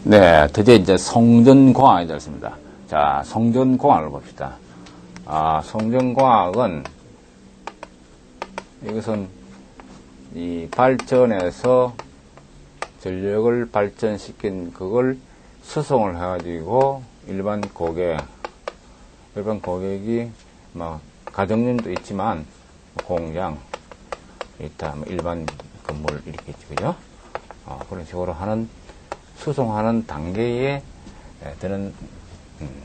네, 드디어 이제 성전공학이 되었습니다. 자, 성전공학을 봅시다. 성전공학은 이것은 이 발전에서 전력을 발전시킨 그걸 수송을 해가지고 일반 고객이 뭐 가정용도 있지만 공장, 일단 일반 건물 이렇게 있죠, 그죠? 그런 식으로 수송하는 단계에 드는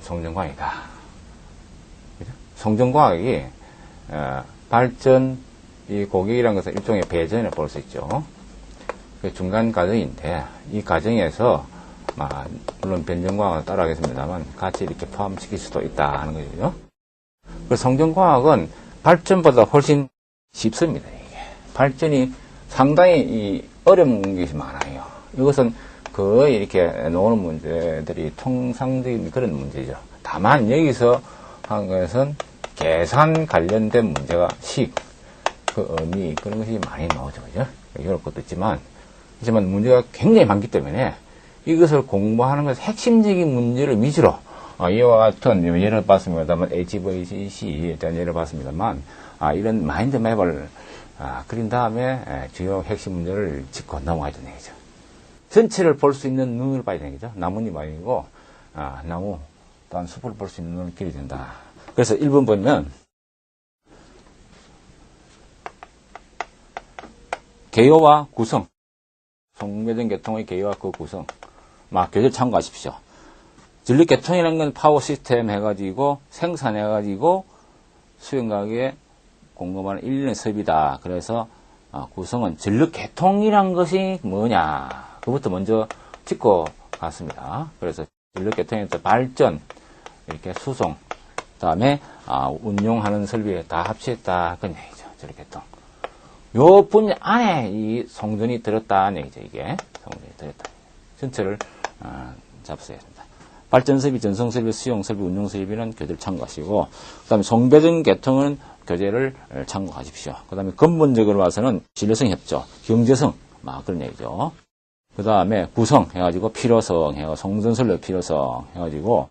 성전공학이다. 그죠? 성전공학이 발전, 이 고객이라는 것은 일종의 배전이라고 볼 수 있죠. 그 중간 과정인데 이 과정에서 물론 변전공학은 따라가겠습니다만 같이 이렇게 포함시킬 수도 있다 하는 거죠. 그 성전공학은 발전보다 훨씬 쉽습니다. 이게 발전이 상당히 어려운 것이 많아요. 이것은 거의 이렇게 나오는 문제들이 통상적인 그런 문제죠. 다만 여기서 한 것은 계산 관련된 문제가 그 의미 그런 것이 많이 나오죠. 그죠? 이런 것도 있지만 문제가 굉장히 많기 때문에 이것을 공부하는 것은 핵심적인 문제를 위주로 이와 같은 예를 봤습니다만 HVAC 대한 예를 봤습니다만 이런 마인드맵을 그린 다음에 주요 핵심 문제를 짚고 넘어가야 되는 얘기죠. 전체를 볼 수 있는 눈을 봐야 되는 거죠. 나뭇잎 아니고 나무 또한 숲을 볼 수 있는 눈을 길어야 된다. 그래서 1번 보면 개요와 구성, 성배전 계통의 개요와 그 구성, 교재를 참고하십시오. 전력 계통이라는 건 파워 시스템 해가지고 생산해가지고 수용가격에 공급하는 일련의 섭이다. 그래서 구성은 전력 계통이란 것이 뭐냐, 그부터 먼저 짚고 갔습니다. 그래서 전력 계통에서 발전, 이렇게 수송, 그다음에 운용하는 설비에 다 합치했다 그런 얘기죠. 전력 계통. 요 분야 안에 이 성전이 들었다는 얘기죠. 이게 성전이 들었다. 전체를 잡수야겠습니다. 발전설비, 전송설비, 수용설비, 운용설비는 교재를 참고하시고, 그 다음에 성배전 계통은 교재를 참고하십시오. 그 다음에 근본적으로 봐서는 신뢰성 협조, 경제성, 그런 얘기죠. 그 다음에 구성 해가지고 필요성 해가지고 성전설비 필요성 해가지고,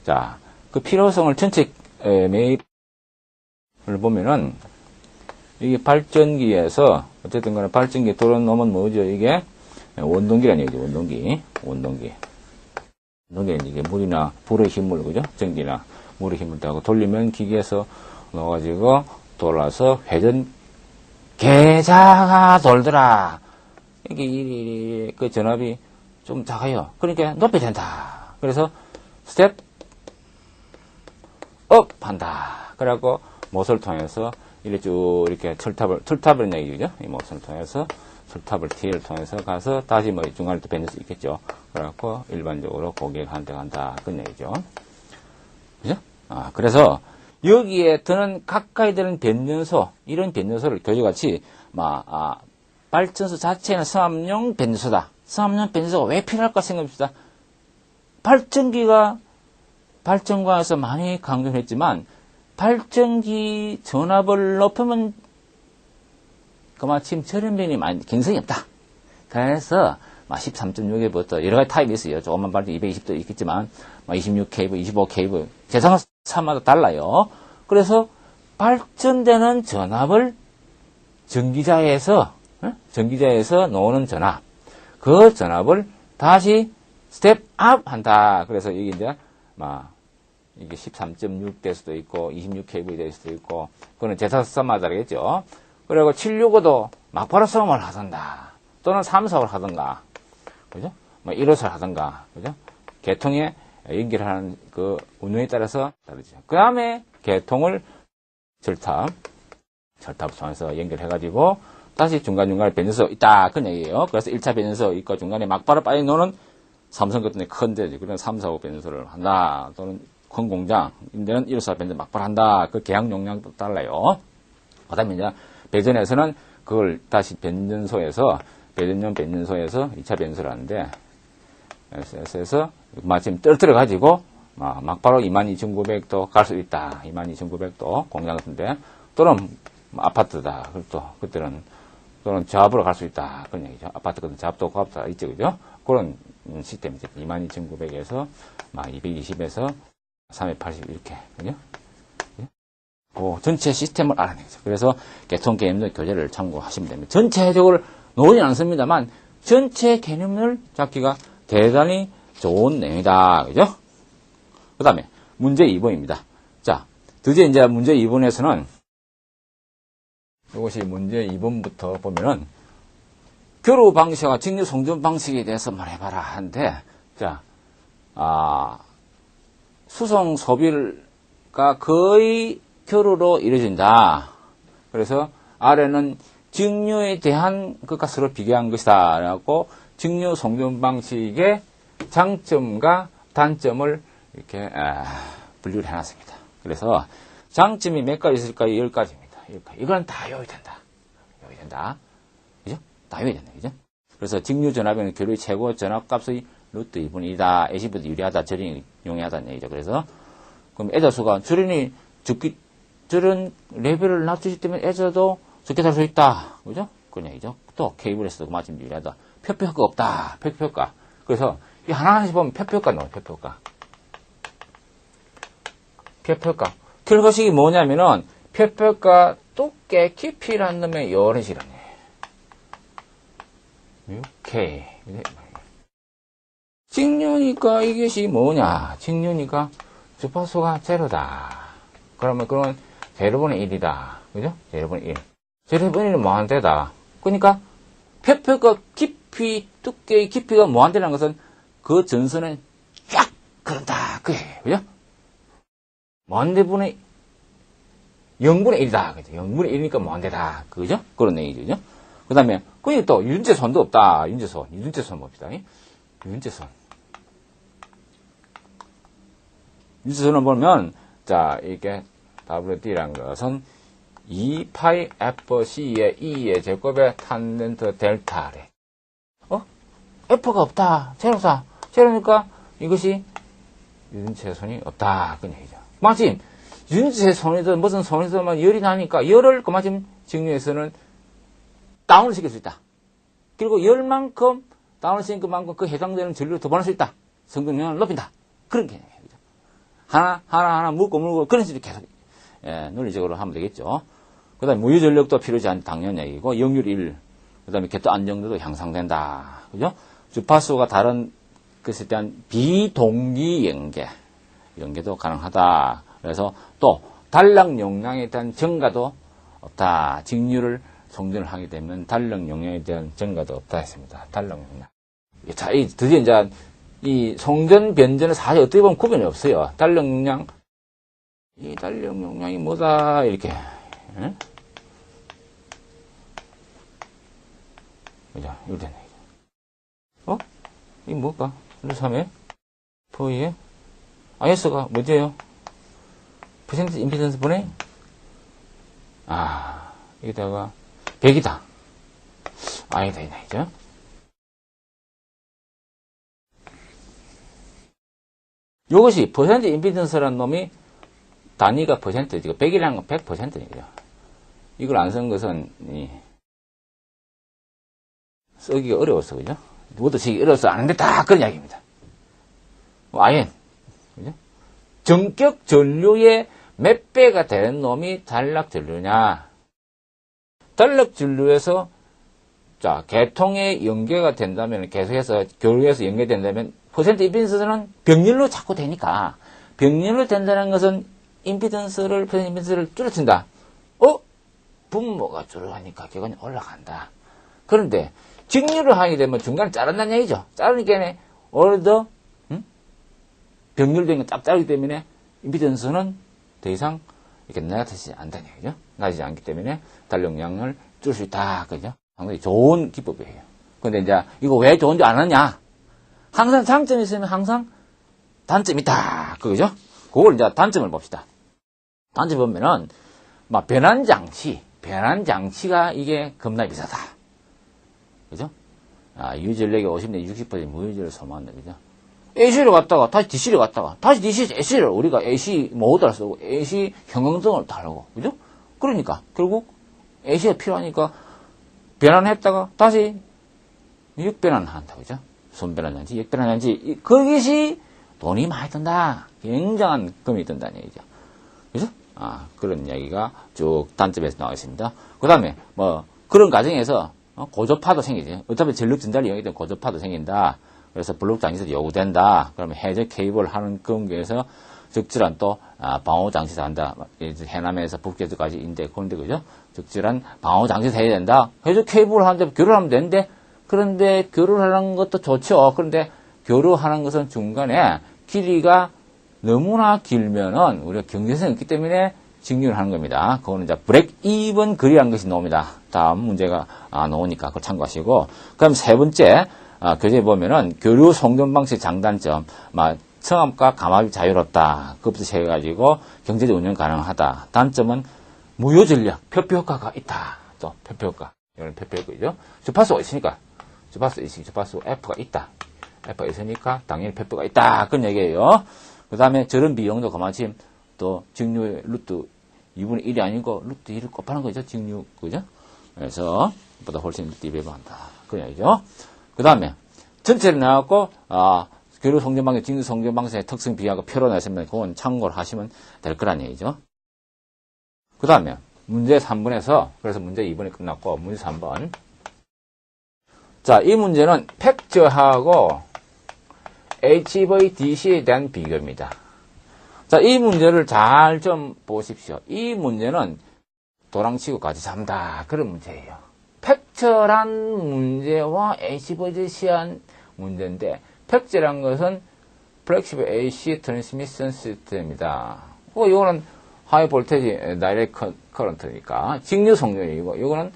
자, 그 필요성을 전체 매입을 보면은 이게 발전기에서 어쨌든 간에 발전기 돌아놓으면 뭐죠? 이게 원동기라는 얘기죠. 원동기는 이게 물이나 불의 힘을, 그죠? 전기나 물의 힘을 따고 돌리면 기계에서 넣어가지고 돌아서 회전 계좌가 돌더라. 이게 그 전압이 좀 작아요. 그러니까 높여야 된다. 그래서 스텝 업 한다. 그래갖고 못을 통해서 이렇게 철탑을 얘기죠. 이 못을 통해서 철탑을 T를 통해서 가서 다시 중간에 또 밴드 수 있겠죠. 그래갖고 일반적으로 고객한테 간다. 그런 얘기죠. 그죠? 그래서 여기에 드는 가까이 드는 변전소, 이런 변전소를 교재같이 발전소 자체는 승합용 변전소다. 승합용 변전소가 왜 필요할까 생각합시다. 발전과에서 많이 강조했지만 발전기 전압을 높이면 그만큼 절연변이 굉장히 없다. 그래서 13.6V부터 여러 가지 타입이 있어요. 조금만 발전 220도 있겠지만 26kV, 25kV 제상차마다 달라요. 그래서 발전되는 전압을 전기자에서 나오는 전압, 그 전압을 다시 스텝 업 한다. 그래서 이게 이제 이게 13.6 될 수도 있고 26kV 될 수도 있고, 그거는 제사사마다 다르겠죠. 그리고 765도 막바로 수험을 하던가 또는 3사업을 하던가, 그죠? 1호선을 하던가, 그죠? 계통에 연결하는 그 운용에 따라서 다르죠. 그 다음에 계통을 철탑 통해서 연결해가지고 다시 중간중간에 변전소 있다. 그런 얘기예요. 그래서 1차 변전소 있고 중간에 막바로 빠져 노는 삼성 같은 데 큰 데지. 그런 3, 4, 5 변전소를 한다. 또는 큰 공장, 인데는 1호사 변전 막바로 한다. 그 계약 용량도 달라요. 그 다음에 이제 배전에서는 그걸 다시 배전용 변전소에서 2차 변전소를 하는데, 그래서 마침 떨어뜨려가지고 막바로 22,900도 갈 수 있다. 22,900도 공장 같은데, 또는 아파트다. 그때는 또는 저압으로 갈 수 있다. 그런 얘기죠. 아파트 같은 저압도 고압도 있죠. 그죠? 그런 시스템이죠. 22,900에서 220에서 380 이렇게. 그죠? 그 전체 시스템을 알아내죠. 그래서 개통 개념도 교재를 참고하시면 됩니다. 전체적으로 나오진 않습니다만 전체 개념을 잡기가 대단히 좋은 내용이다. 그죠? 그 다음에 문제 2번입니다. 자, 드디어 이제 문제 2번에서는 이것이 문제 2번부터 보면은 교류 방식과 직류 송전 방식에 대해서 말해봐라 하는데, 자, 수송 소비가 거의 교류로 이루어진다. 그래서 아래는 직류에 대한 것과 서로 비교한 것이다. 라고 직류 송전 방식의 장점과 단점을 이렇게 분류를 해놨습니다. 그래서 장점이 몇 가지 있을까요? 10가지입니다. 이건 다 요이 된다. 요이 된다. 그죠? 다 요이 된다. 그죠? 그래서 직류 전압에는 교류의 최고 전압값의 루트 2분의 1이다. 애시보다 유리하다. 절연이 용이하다는 얘기죠. 그래서 그럼 애자수가 저런 레벨을 낮추기 때문에 애자도 적게 살 수 있다. 그죠? 그런 얘기죠. 또 케이블에서도 그만큼 유리하다. 표표효과 없다. 표표효과. 그래서 이 하나하나씩 보면 표표효과 나와요. 표표효과. 표표효과. 결과식이 뭐냐면은 표표효과 두께 깊이라는 놈의 이런 식이라네. 이렇게. 직류니까 이것이 뭐냐? 직류니까 주파수가 제로다. 그러면 그건 제로분의 1이다. 그죠? 제로분의 1. 제로분의 1은 무한대다. 그러니까 표표가 깊이, 두께의 깊이가 무한대라는 것은 그 전선에 쫙 그런다. 그게 그죠? 무한대분의 0분의 1이다. 그죠? 0분의 1이니까 무한대다. 그죠? 그런 얘기죠. 그죠? 그 다음에, 거기 또 윤재선도 없다. 윤재선 봅시다. 윤재선. 윤재선을 보면, 자, 이게 WD라는 것은 2파이 FC의 E의 제곱의 탄젠트 델타래. F가 없다. 제로다. 제로니까 이것이 윤재선이 없다. 그런 얘기죠. 마침, 윤재선이든 무슨 선이든 열이 나니까 열을 그마침 직류에서는 다운을 시킬 수 있다. 그리고 열만큼 다운을 시킨 그만큼 그 해당되는 전류를 더 보낼 수 있다. 성능을 높인다. 그런 개념이에요. 하나 물고 그런 식으로 계속 논리적으로 하면 되겠죠. 그 다음에 무유전력도 필요하지 않은 당연 얘기고 역률 1. 그 다음에 궤도 안정도도 향상된다. 그죠? 주파수가 다른 것에 대한 비동기 연계도 가능하다. 그래서 또 단락 용량에 대한 증가도 없다. 직류를 송전을 하게 되면 단락 용량에 대한 증가도 없다 했습니다. 단락 용량. 자, 드디어 이제 이 송전 변전은 사실 어떻게 보면 구분이 없어요. 단락 용량, 이 단락 용량이 뭐다 이렇게. 응? 그죠? 이렇게 되네. 이게 뭘까? 3에 포이에 IS가 뭐지요? 퍼센트 임피던스 분의 여기다가 100이다. 아니다, 이죠? 이것이 퍼센트 임피던스라는 놈이 단위가 퍼센트지. 100이라는 건 100%입니다. 이걸 안 쓴 것은, 쓰기가 어려웠어, 그죠? 누구도 쓰기 어려워서 안 된다. 그런 이야기입니다. 아예, 그죠? 전격 전류의 몇 배가 되는 놈이 단락 전류냐? 단락 전류에서, 자, 개통에 연계가 된다면, 계속해서, 교류에서 연계된다면, 퍼센트 임피던스는 병렬로 자꾸 되니까, 병렬로 된다는 것은 임피던스를, 퍼센트 임피던스를 줄여준다. 분모가 줄어가니까 결국은 올라간다. 그런데, 직류를 하게 되면 중간에 자른다는 얘기죠. 자르니까, 오히려 병렬된 건 딱 자르기 때문에, 임피던스는 더 이상 이렇게 낮아지지 않다는 얘기죠. 낮아지지 않기 때문에, 단력량을 줄 수 있다. 그죠? 상당히 좋은 기법이에요. 근데 이제, 이거 왜 좋은지 아느냐? 항상 장점이 있으면 항상 단점이 있다. 그거죠? 그걸 이제 단점을 봅시다. 단점 보면은, 변환장치가 이게 겁나 비싸다. 그죠? 유전력이 50내 60% 무유전을 소모한다. 그죠? AC를 갔다가, 다시 DC를 갔다가, 다시 AC를, 우리가 AC 모드를 쓰고, AC 형광등을 달고, 그죠? 그러니까, 결국, AC가 필요하니까, 변환했다가, 다시, 6변환을 한다. 그죠? 손변환 장치, 역변환 장치, 그것이 돈이 많이 든다. 굉장한 금이 든다는 얘기죠. 그죠? 그런 이야기가 쭉 단점에서 나와 있습니다. 그 다음에, 그런 과정에서, 고조파도 생기지. 어차피 전력 전달이 이용되면 고조파도 생긴다. 그래서 블록 장치도 요구된다. 그러면 해저 케이블 하는 경우에서 적절한 또, 방호 장치도 한다. 해남에서 북제도까지 인데, 그런데, 그죠? 적절한 방호 장치도 해야 된다. 해저 케이블 하는데 교류하면 되는데, 그런데 교류하는 것도 좋죠. 그런데 교류하는 것은 중간에 길이가 너무나 길면은 우리가 경제성이 있기 때문에 직류를 하는 겁니다. 그거는 이제 브레이크 이븐 거리라는 것이 나옵니다. 다음 문제가 나오니까 그걸 참고하시고. 그럼 세 번째, 교재에 보면은 교류 송전 방식 장단점, 청압과 감압이 자유롭다. 급수해가지고 경제적 운영 가능하다. 단점은 무효 전력, 표표 효과가 있다. 또 표표 효과. 이거는 표표 효과죠. 주파수가 있으니까. 주파수 F가 있다. F가 있으니까 당연히 표표가 있다. 그런 얘기예요. 그 다음에 저런 비용도 그만큼 또 직류의 루트 2분의 1이 아니고 루트 1을 곱하는 거죠. 직류, 그죠? 그래서 보다 훨씬 루트 2배 많다. 그런 얘기죠. 그 다음에 전체를 나왔고, 교류 송전 방식, 직류 송전 방식의 특성 비하고 표로 냈으면 그건 참고를 하시면 될 거란 얘기죠. 그 다음에 문제 3번에서, 그래서 문제 2번이 끝났고, 문제 3번. 자, 이 문제는 팩저하고 HVDC에 대한 비교입니다. 자, 이 문제를 잘 좀 보십시오. 이 문제는 도랑치고 같이 잡다. 그런 문제예요. 팩저란 문제와 HVDC한 문제인데, 팩저란 것은 Flexible AC Transmission System입니다. 이거는 하이 볼테지 다이렉트 커런트니까 직류 송전이고, 이거는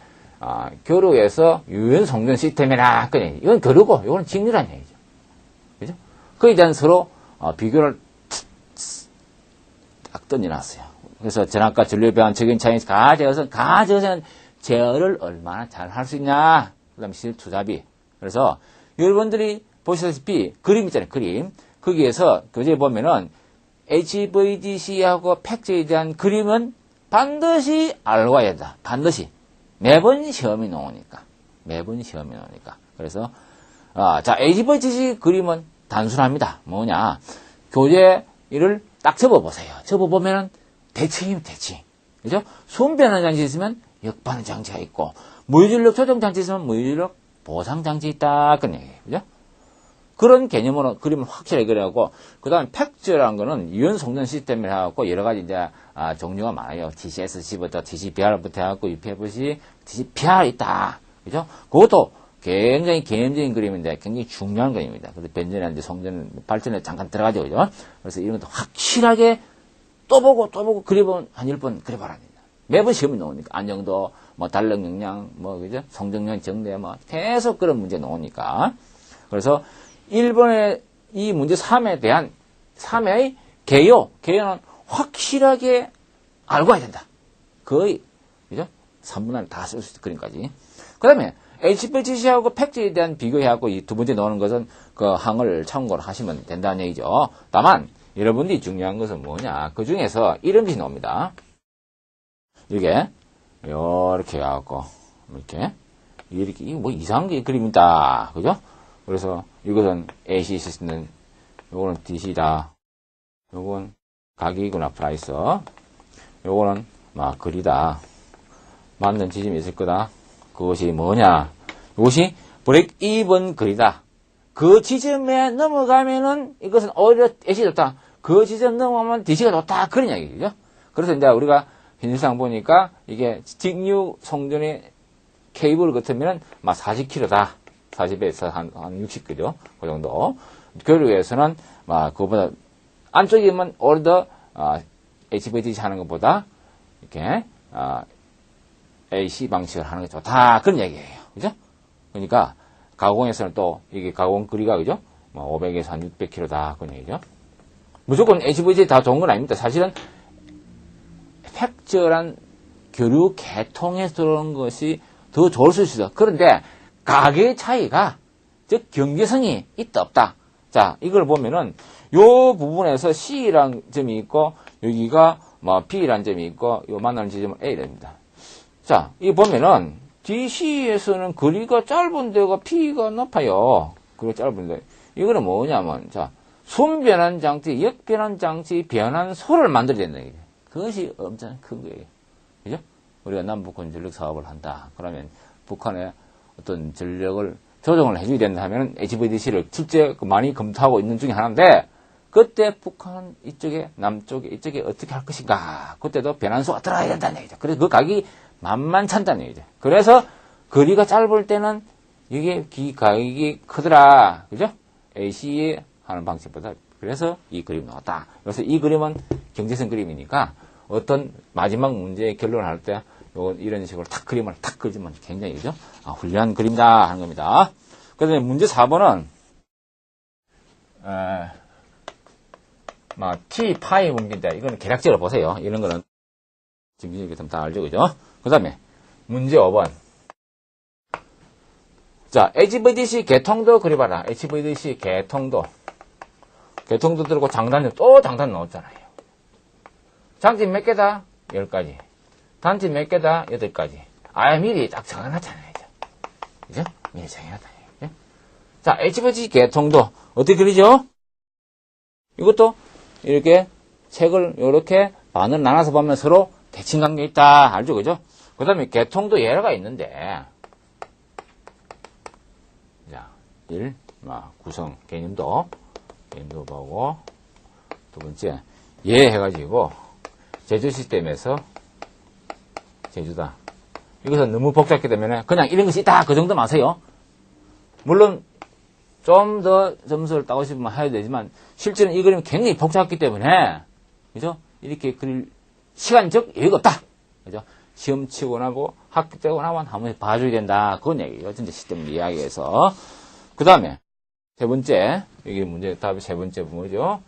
교류에서 유연 송전 시스템이라. 이건 교류고, 이거는 직류란 얘기죠. 그죠? 그에 대한 서로 비교를 딱 던져놨어요. 그래서 전압과 전류에 대한 적용 차이에서 가제어서는 제어를 얼마나 잘 할 수 있냐. 그 다음에 실투잡이. 그래서 여러분들이 보시다시피 그림 있잖아요. 그림. 거기에서 교재에 보면은 HVDC하고 팩저에 대한 그림은 반드시 알고 와야 된다. 반드시. 매번 시험이 나오니까. 그래서, 자, HVDC 그림은 단순합니다. 뭐냐. 교재를 딱 접어보세요. 접어보면은 대칭이면 대칭. 그죠? 손변환 장치 있으면 역반환 장치가 있고, 무유전력 조정 장치 있으면 무유전력 보상 장치 있다. 그런 얘기예요. 그죠? 그런 개념으로 그림을 확실하게 그려갖고, 그 다음에 팩저라는 거는 유연 송전 시스템을 해갖고, 여러 가지 이제, 종류가 많아요. TCSC부터 TCBR부터 해갖고, UPFC, TCPR 있다. 그죠? 그것도 굉장히 개념적인 그림인데, 굉장히 중요한 그림입니다. 그래서 변전이나 이제 송전, 발전에 잠깐 들어가죠. 그죠? 그래서 이런 것도 확실하게 또 보고 그려본, 한 10번 그려봐라. 합니다. 매번 시험이 나오니까. 안정도, 달력 역량, 그죠? 성적량 정대, 계속 그런 문제 나오니까. 그래서, 1번의 이 문제 3에 대한 3의 개요는 확실하게 알고 와야 된다. 거의, 그죠? 3분 안에 다 쓸 수 있을 그림까지. 그 다음에 HVDC하고 팩저에 대한 비교해갖고 이 두 번째 나오는 것은 그 항을 참고를 하시면 된다는 얘기죠. 다만, 여러분들이 중요한 것은 뭐냐. 그 중에서 이런 것이 나옵니다. 이게, 요렇게 해갖고, 이렇게, 이거 이상한 게 그림이다. 그죠? 그래서 이것은 AC 시스템, 요거는 DC다. 요건 가격이구나, 프라이스. 요거는 거리다. 맞는 지점이 있을 거다. 그것이 뭐냐? 이것이 브레이크 이븐 거리다. 그 지점에 넘어가면은 이것은 오히려 AC가 좋다. 그 지점 넘어가면 DC가 좋다. 그런 이야기죠. 그래서 이제 우리가 현실상 보니까 이게 직류 송전의 케이블 같으면은 40km다. 40에서 한 60km, 그 정도. 교류에서는, 그거보다, 안쪽이면, 오히려 더, HVDC 하는 것보다, 이렇게, AC 방식을 하는 게 좋다. 그런 얘기예요. 그죠? 그러니까, 가공에서는 또, 이게 가공 거리가, 그죠? 500에서 한 600km다. 그런 얘기죠. 무조건 HVDC 다 좋은 건 아닙니다. 사실은, 팩저란 교류 계통에 들어오는 것이 더 좋을 수 있어요. 그런데, 가격의 차이가, 즉, 경제성이 있다, 없다. 자, 이걸 보면은, 요 부분에서 C라는 점이 있고, 여기가, B라는 점이 있고, 요 만나는 지점은 A랍니다. 자, 이 보면은, DC에서는 거리가 짧은 데가 P가 높아요. 그리고 짧은데, 이거는 뭐냐면, 자, 순변환 장치, 역변환 장치, 변환소를 만들어야 된다. 그것이 엄청 큰 거예요. 그죠? 우리가 남북한 전력 사업을 한다. 그러면 북한의 어떤 전력을 조정을 해줘야 된다 하면 HVDC를 실제 많이 검토하고 있는 중에 하나인데, 그때 북한 이쪽에, 남쪽에, 이쪽에 어떻게 할 것인가. 그때도 변환소가 들어야 된다는 얘기죠. 그래서 그 가격이 만만찮다는 얘기죠. 그래서 거리가 짧을 때는 이게 가격이 크더라. 그죠? AC 하는 방식보다. 그래서 이 그림이 나왔다. 그래서 이 그림은 경제성 그림이니까 어떤 마지막 문제의 결론을 할 때 이런 식으로 탁 그림을 탁 그리면 굉장히 그죠? 훌륭한 그림이다 하는 겁니다. 그다음에 문제 4번은 T 파이 문제인데 이거는 계략적으로 보세요. 이런 거는 지금 다 알죠, 그죠? 그다음에 문제 5번. 자, HVDC 개통도 그려봐라. HVDC 개통도 들고 장단점 또 장단 넣었잖아요. 장치 몇 개다? 10가지. 단지 몇 개다? 8가지. 미리 딱 정해놨잖아요. 그죠? 미리 정해놨다. 그죠? 자, HVDC 개통도 어떻게 그리죠? 이것도 이렇게 책을 이렇게 반으로 나눠서 보면 서로 대칭 관계 있다. 알죠? 그죠? 그 다음에 개통도 여러가 있는데, 자, 1, 구성, 개념도 보고, 두 번째, 해가지고, 제조 시스템에서, 제주다. 이것은 너무 복잡하기 때문에 그냥 이런 것이 있다. 그 정도만 하세요. 물론, 좀 더 점수를 따고 싶으면 해야 되지만, 실제는 이 그림이 굉장히 복잡하기 때문에, 그죠? 이렇게 그릴 시간적 여유가 없다. 그죠? 시험 치고 나고 합격되고 나면 한 번씩 봐줘야 된다. 그건 얘기예요. 진짜 시스템 이야기해서. 그 다음에, 세 번째. 이게 문제, 답이 세 번째 뭐죠?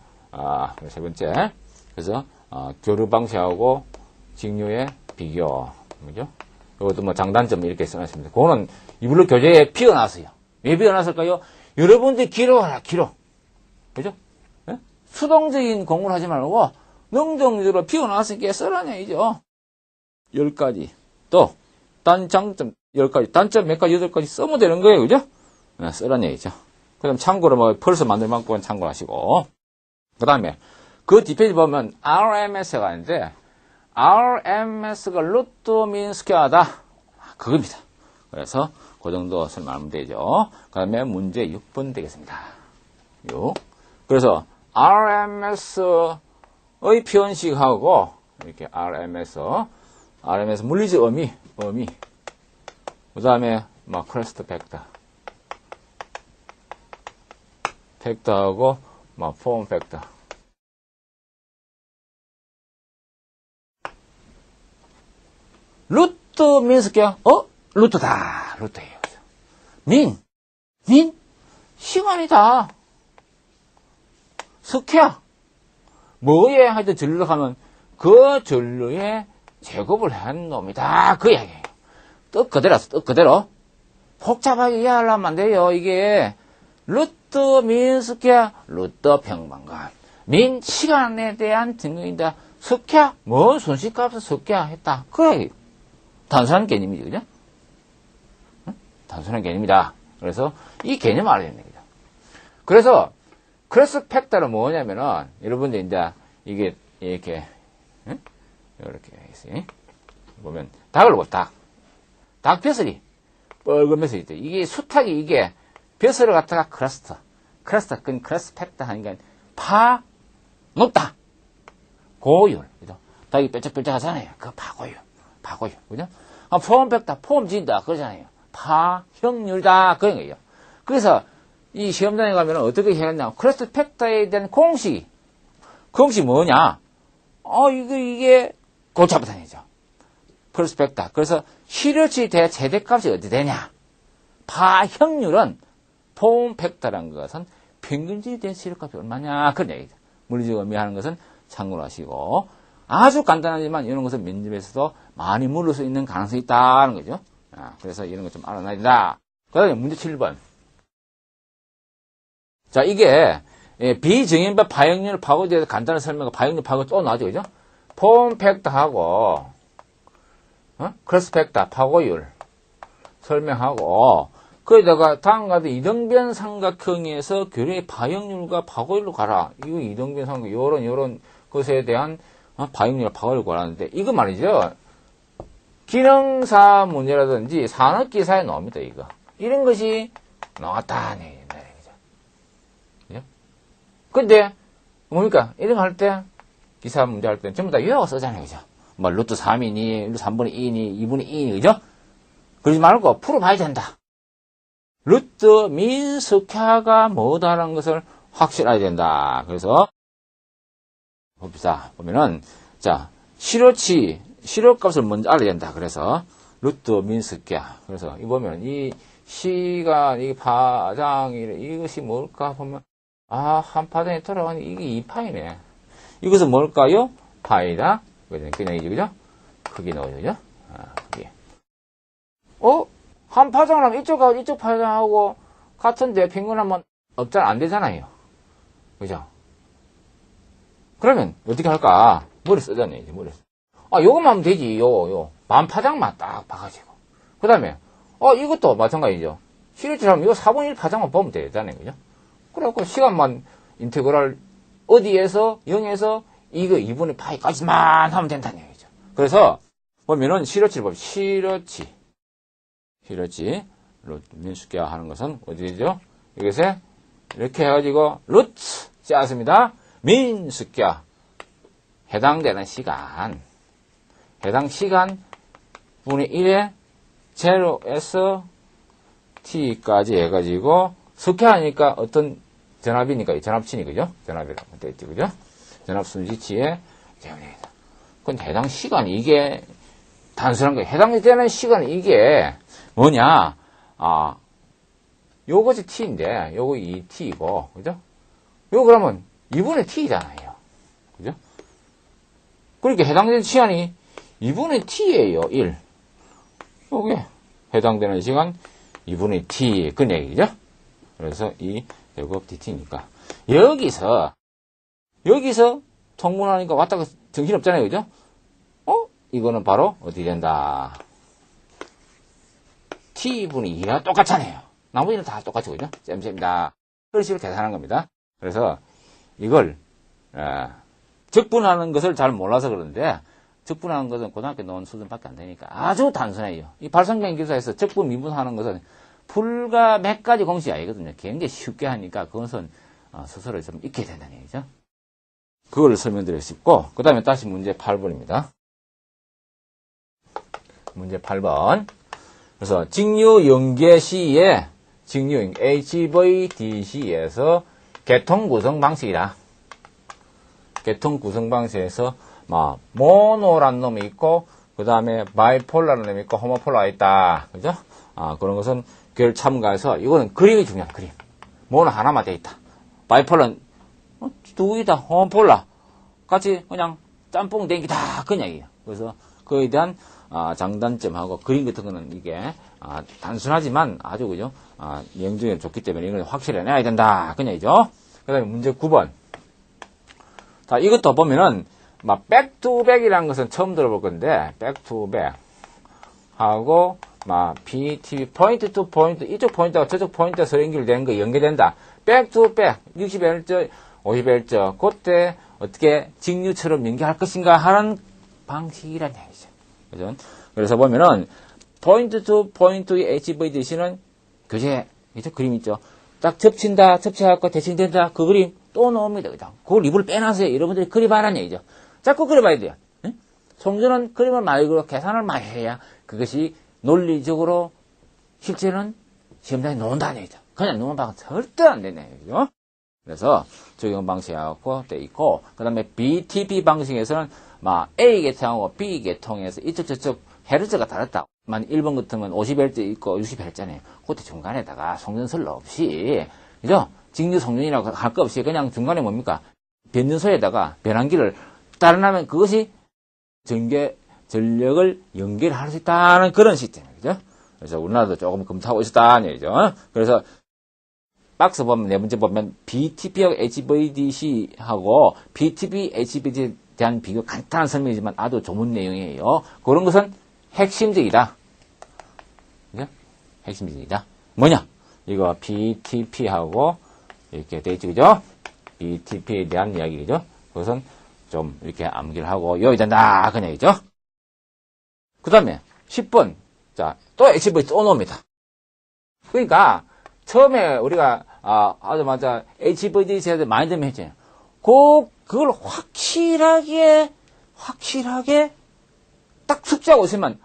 세 번째. 그래서, 교류 방식하고 직류의 비교. 뭐죠? 이것도 뭐 장단점 이렇게 써놨습니다. 그거는 이불로 교재에 비워놨어요. 왜 비워놨을까요? 여러분들이 기록하라, 기록. 그죠? 네? 수동적인 공부를 하지 말고, 능동적으로 비워놨으니까 써라냐, 이죠? 10가지. 또, 단장점 10가지. 단점 몇 가지, 8가지 써면 되는 거예요. 그죠? 네, 써라냐, 이죠? 그 다음 참고로 뭐, 펄스 만들 만큼은 참고하시고. 그 다음에, 그 뒷페이지 보면, RMS가 있는데, RMS가 루트 민 스퀘어다. 그겁니다. 그래서, 그 정도 설명하면 되죠. 그 다음에 문제 6번 되겠습니다. 6. 그래서, RMS의 표현식하고, 이렇게 RMS 물리적 의미. 그 다음에, 크레스트 팩터하고, 폼 팩터. 루트 민스퀘어, 루트다. 루트예요. 민, 시간이다. 스퀘어. 뭐에 하여튼 전류를 하면 그 전류에 제곱을 한 놈이다. 그 이야기예요. 뜻 그대로. 복잡하게 이해하려면 안 돼요. 이게 루트 민 스퀘어, 루트 평방감. 민 시간에 대한 증거인다. 스퀘어, 뭐 순식값을 스퀘어 했다. 그 이야기예요. 단순한 개념이죠. 그죠? 응? 단순한 개념이다. 그래서 이 개념을 알아야 됩니다. 그래서 크로스 팩터는 뭐냐면은 여러분들 이제 이게 이렇게 이렇게 있어요. 보면 닭을 보고 닭 벼슬이 빨간 벼슬이 있죠. 이게 수탉이 이게 벼슬을 갖다가 크러스트 그 크로스 팩터 하니까 파 높다. 고율. 그죠? 닭이 뾰족뾰족 하잖아요. 그 파고율. 그죠? 폼 팩터 폼 진다. 그러잖아요. 파형률이다. 그런 거예요. 그래서 이 시험장에 가면 어떻게 해야 하냐. 크로스 팩터에 대한 공식 뭐냐? 이게 골자부탄이죠. 크로스 팩터. 그래서 실효치 대 최대값이 어디 되냐? 파형률은 폼 팩터라는 것은 평균值대 실효값이 얼마냐? 그런 얘기죠. 물리적 의미하는 것은 참고로 하시고, 아주 간단하지만 이런 것은 면접에서도 많이 물을 수 있는 가능성이 있다는 거죠. 그래서 이런 것 좀 알아놔야 된다. 그 다음에 문제 7번. 자, 이게 비정인배 파형률 파고에 대해서 간단한 설명과 파형률 파고 또 나오죠. 그죠? 폼 팩터하고 크로스 팩터 파고율 설명하고, 거기다가 다음과 같은 이등변 삼각형에서 교류의 파형률과 파고율로 가라. 이거 이등변 삼각형, 요런 것에 대한 파형률과 파고율로 가라는데, 이거 말이죠. 기능사 문제라든지 산업기사에 나옵니다, 이거. 이런 것이 나왔다, 네, 그죠? 그죠? 근데, 뭡니까? 이런 거 할 때, 기사 문제 할 때 전부 다 요약을 쓰잖아요, 그죠? 뭐, 루트 3이니, 루트 3분의 2이니, 2분의 2이니, 그죠? 그러지 말고 풀어봐야 된다. 루트 민스퀘어가 뭐다라는 것을 확실해야 된다. 그래서, 봅시다. 보면은, 자, 실효값을 먼저 알아야 된다. 그래서, 루트 민스퀘어. 그래서, 이 보면, 이 시간, 이 파장이, 이것이 뭘까 보면, 한 파장이 돌아가니 이게 2파이네. 이것은 뭘까요? 파이다. 그냥 이제, 그죠? 크기 넣어요, 그죠? 크기. 한 파장하면 이쪽하고 이쪽 파장하고 같은데 빈곤하면 없잖아, 안 되잖아요. 그죠? 그러면 어떻게 할까? 머리 쓰잖아요, 이제 머리. 요것만 하면 되지, 반 파장만 딱 봐가지고. 그 다음에, 이것도 마찬가지죠. 실질하면 이거 4분의 1 파장만 보면 되잖아요, 그죠? 그래갖고 시간만 인테그랄 어디에서 0에서 이거 2분의 파이까지만 하면 된다는 얘기죠. 그래서 보면은 실효치를 보면 실효치 민스퀘어 하는 것은 어디죠? 이것에 이렇게 해가지고 루트 짜습니다. 민스퀘어 해당되는 시간 해당 시간 분의 1에 0에서 t까지 해가지고 스퀘어하니까 어떤 전압이니까 전압치니 그죠? 전압이라고 되어 있죠, 그죠? 전압 순지치에 그건 해당 시간 이게 단순한 거예요. 해당되는 시간 이게 뭐냐? 요것이 t인데 요거 2t이고 그죠? 요거 그러면 2분의 t잖아요. 그죠? 그러니까 해당되는 시간이 2분의 t예요. 1. 요게 해당되는 시간 2분의 t 그 얘기죠? 그래서 이 제곱 dt니까 여기서 통분하니까 왔다가 정신없잖아요. 그죠? 이거는 바로 어떻게 된다? t분의 2와 똑같잖아요. 나머지는 다 똑같죠. 그죠? 쌤쌤이다. 그런 식으로 계산한 겁니다. 그래서 이걸 적분하는 것을 잘 몰라서 그러는데 적분하는 것은 고등학교 나온 수준밖에 안 되니까 아주 단순해요. 이 발상경 기사에서 적분 미분하는 것은 불과 몇 가지 공식이 아니거든요. 굉장히 쉽게 하니까 그것은 스스로 좀 익혀야 된다는 얘기죠. 그걸 설명드리고 싶고 그 다음에 다시 문제 8번입니다. 문제 8번. 그래서 직류 연계 시에 직류 HVDC에서 계통 구성 방식이다. 계통 구성 방식에서 모노라는 놈이 있고 그 다음에 바이폴라라는 놈이 있고 호모폴라가 있다. 그죠? 그런 것은 그걸 참가해서 이거는 그림이 중요한 그림. 모노 하나만 돼 있다. 바이폴라는 두 개다. 호모폴라 같이 그냥 짬뽕 댕기다. 그런 얘기예요. 그래서 그에 대한 장단점하고 그림 같은 거는 이게 단순하지만 아주 그죠? 영중에 좋기 때문에 이걸 확실히 해내야 된다. 그런 얘기죠. 그 다음에 문제 9번. 자, 이것도 보면은 백투백이라는 것은 처음 들어볼 건데 백투백 하고 BTB 포인트 투 포인트 이쪽 포인트와 저쪽 포인트가 서로 연결되는 거 연계된다. 백투백 60Hz, 50Hz 그때 어떻게 직류처럼 연결할 것인가 하는 방식이란 얘기죠. 그죠? 그래서 보면은 포인트 투 포인트의 HVDC는 교재 이쪽 그림 있죠. 딱 접치해갖고 대칭된다. 그 그림 또 나옵니다. 그죠? 그 리뷰를 빼놨어요. 여러분들이 그려봐라는 얘기죠. 자꾸 그려봐야 돼요. 응? 송전은 그림을 많이 그려 계산을 많이 해야 그것이 논리적으로 실제는 시험장에 나온다는 얘기죠. 그냥 놓은 방은 절대 안 되는 얘기죠. 그래서 적용 방식하고 돼 있고 그 다음에 BTP 방식에서는 A 계통하고 B 계통에서 이쪽 저쪽 헤르츠가 다르다. 1번 같으면 50Hz 있고 60Hz잖아요. 그때 중간에다가 송전설로 없이 그죠? 직류 송전이라고 할 거 없이 그냥 중간에 뭡니까? 변전소에다가 변환기를 따라나면 그것이 전력을 연결할 수 있다는 그런 시스템이죠. 그죠? 그래서 우리나라도 조금 검토하고 있었다는 얘기죠. 그래서 박스 보면 네 번째 보면 BTP하고 HVDC하고 BTP, HVDC에 대한 비교 간단한 설명이지만 아주 좋은 내용이에요. 그런 것은 핵심적이다. 그죠? 핵심적이다. 뭐냐? 이거 BTP하고 이렇게 돼 있죠, 그죠? BTP에 대한 이야기죠. 그것은 좀 이렇게 암기를 하고 여기다 나 그냥 이죠. 그 다음에 10번. 자, 또 HV 또 나옵니다. 그러니까 처음에 우리가 아주 맞아 HVD 세대 많이 들으면 했잖아요. 그걸 확실하게 딱 숙지하고 있으면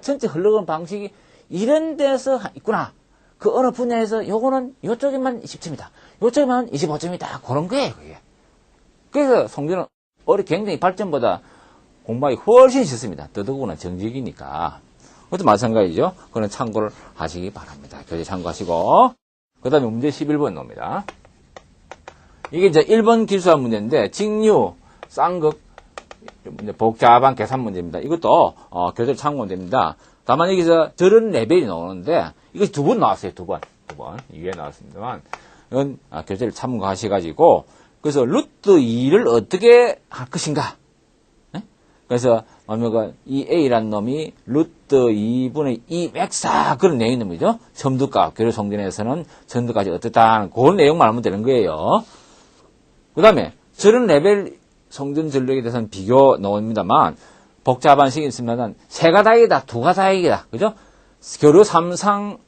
전체 흘러가는 방식이 이런 데서 있구나. 그 어느 분야에서 요거는 요쪽에만 20점이다. 요쪽에만 25점이다. 그런 거예요, 그게. 그래서 성준은 굉장히 발전보다 공부하기 훨씬 쉽습니다. 더더구나 정직이니까. 그것도 마찬가지죠. 그건 참고를 하시기 바랍니다. 교재 참고하시고. 그 다음에 문제 11번 나옵니다. 이게 이제 1번 기술학 문제인데, 직류, 쌍극, 복잡한 계산 문제입니다. 이것도, 교재 참고 문제입니다. 다만 여기서 저런 레벨이 나오는데, 이것이 2번 나왔어요, 2번. 2회 나왔습니다만, 이건 교재를 참고하셔가지고, 그래서 루트 2를 어떻게 할 것인가. 네? 그래서, 이 A라는 놈이 루트 2분의 2 맥사 그런 내용이 있는 거죠. 점두값, 교류 성전에서는 점두값이 어떻다. 그런 내용만 알면 되는 거예요. 그 다음에, 저런 레벨 성전 전력에 대해서는 비교 나옵니다만, 복잡한 식이 있으면은, 세가 다이다, 두가 다이다. 그죠? 교류 3선식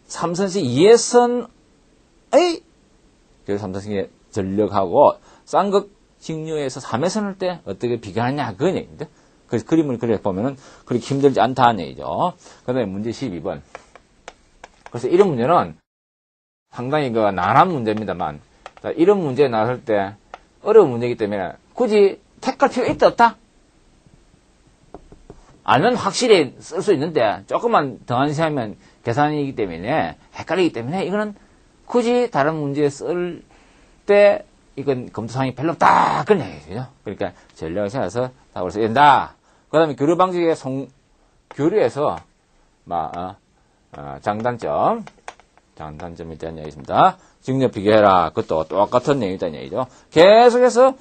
2회선의 교류 3선식의 전력하고, 쌍극 직류에서 3회선을 때 어떻게 비교하느냐. 그건 얘기인데. 그래서 그림을 그려보면은 그렇게 힘들지 않다는 얘기죠. 그 다음에 문제 12번. 그래서 이런 문제는 상당히 난한 문제입니다만, 자, 이런 문제 나왔을 때 어려운 문제이기 때문에 굳이 택할 필요 있다, 없다? 알면 확실히 쓸 수 있는데 조금만 더 안시하면 계산이기 때문에 헷갈리기 때문에 이거는 굳이 다른 문제에 쓸 때 이건 검토사항이 별로 없다. 그런 얘기죠. 그러니까 전략을 찾아서 답을 써야 된다. 그 다음에 교류 방식의 교류에서, 장단점에 대한 얘기입니다. 직력 비교해라. 그것도 똑같은 내용이 있다는 얘기죠. 계속해서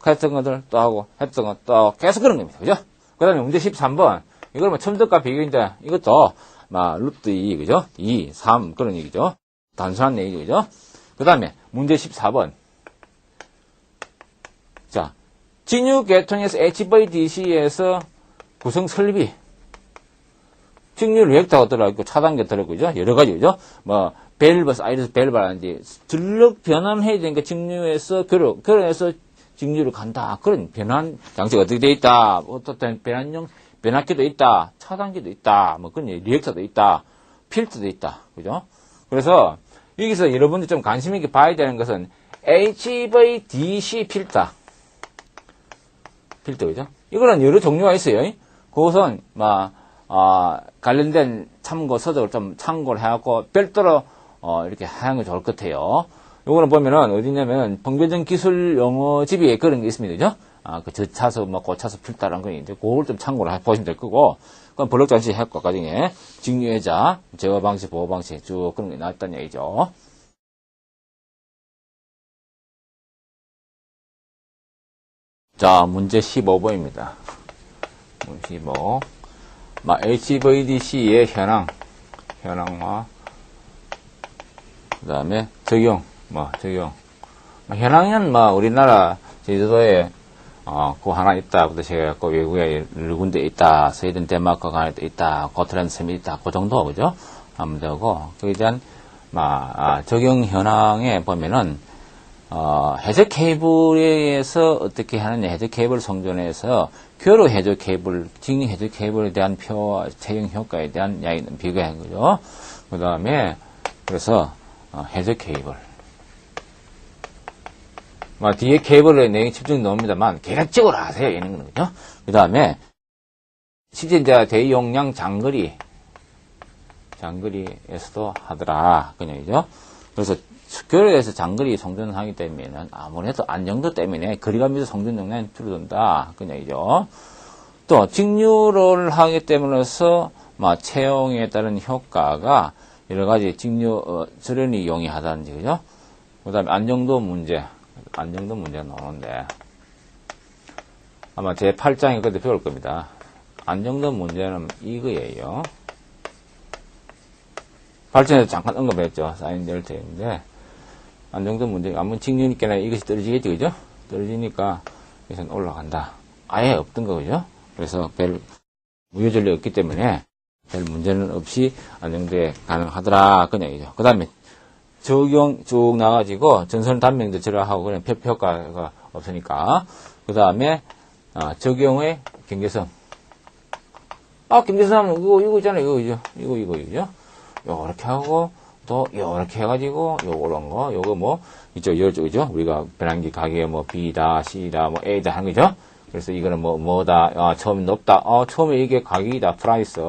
했던 것들 또 하고, 했던 것 또 계속 그런 겁니다. 그죠? 그 다음에 문제 13번. 이걸 첨득과 비교인데, 이것도, 루트 2, 그죠? 2, 3, 그런 얘기죠. 단순한 얘기죠. 그죠? 그 다음에 문제 14번. 자, 직류 계통에서 HVDC에서 구성 설비. 직류 리액터가 들어있고, 차단기가 들어있고, 그죠? 여러 가지, 그죠? 밸브, 사이러스 밸브라든지, 전력 변환해야 되니까 직류에서 교류해서 직류로 간다. 그런 변환 장치가 어떻게 되어 있다. 어떤 변환용 변압기도 있다. 차단기도 있다. 그런 리액터도 있다. 필터도 있다. 그죠? 그래서, 여기서 여러분들이 좀 관심 있게 봐야 되는 것은 HVDC 필터. 그죠? 이거는 여러 종류가 있어요. 그것은, 관련된 참고 서적을 좀 참고를 해갖고, 별도로, 이렇게 하는 게 좋을 것 같아요. 요거는 보면은, 어디냐면, 평변적 기술 용어집에 그런 게 있습니다. 그죠? 그 저차수, 고차수 필터라는 거 있는데, 그걸 좀 참고를 보시면 될 거고, 그건 블록장치 해과 과정에, 직류해자, 제어 방식, 보호 방식, 쭉 그런 게 나왔다는 얘기죠. 자, 문제 15번입니다. 문제 15. HVDC의 현황과, 그 다음에 적용. 현황은 우리나라 제주도에, 그거 하나 있다. 부터 제가 외국에 여러 군데 있다. 스웨덴, 덴마크 하나 있다. 고트랜드 섬이 있다. 그 정도, 그죠? 하면 되고, 거기에 대한, 적용 현황에 보면은, 해저 케이블에 의해서 어떻게 하느냐, 해저 케이블 성전에서 교류 해저 케이블, 직류 해저 케이블에 대한 표와 채용 효과에 대한 이야기는 비교한 거죠. 그 다음에, 그래서, 해저 케이블. 뒤에 케이블의 내용이 집중 나옵니다만, 계략적으로 하세요. 이런 거죠. 그 다음에, 실제 이제 대용량 장거리에서도 하더라. 그 얘기죠. 그래서, 교류에서 장거리 성전하기 때문에는 아무래도 안정도 때문에 거리감에서 성전 용량이 줄어든다. 그 얘기죠. 또 직류를 하기 때문에서 채용에 따른 효과가 여러 가지 직류 절연이 용이하다는 얘기죠. 그다음에 안정도 문제가 나오는데 아마 제 8장에 그때 배울 겁니다. 안정도 문제는 이거예요. 발전에서 잠깐 언급했죠. 사인 델타인데, 안정도 문제가, 아무 직류니까 이것이 떨어지겠지, 그죠? 떨어지니까, 여기서는 올라간다. 아예 없던 거죠. 그래서 별 무효전력이 없기 때문에, 별 문제는 없이 안정돼 가능하더라. 그냥 이죠. 그 다음에, 적용 쭉 나가지고, 전선 단명도 절하하고, 그냥 효과가 없으니까. 그 다음에, 적용의 경계성. 경계성 하면 이거 있잖아요. 이거죠. 요렇게 하고, 또, 요렇게 해가지고, 요런 거, 요거 뭐, 이쪽이죠. 우리가 변환기 가격에 뭐, B다, C다, 뭐, A다 하는 거죠. 그래서 이거는 뭐다, 처음에 높다. 처음에 이게 가격이다. 프라이스,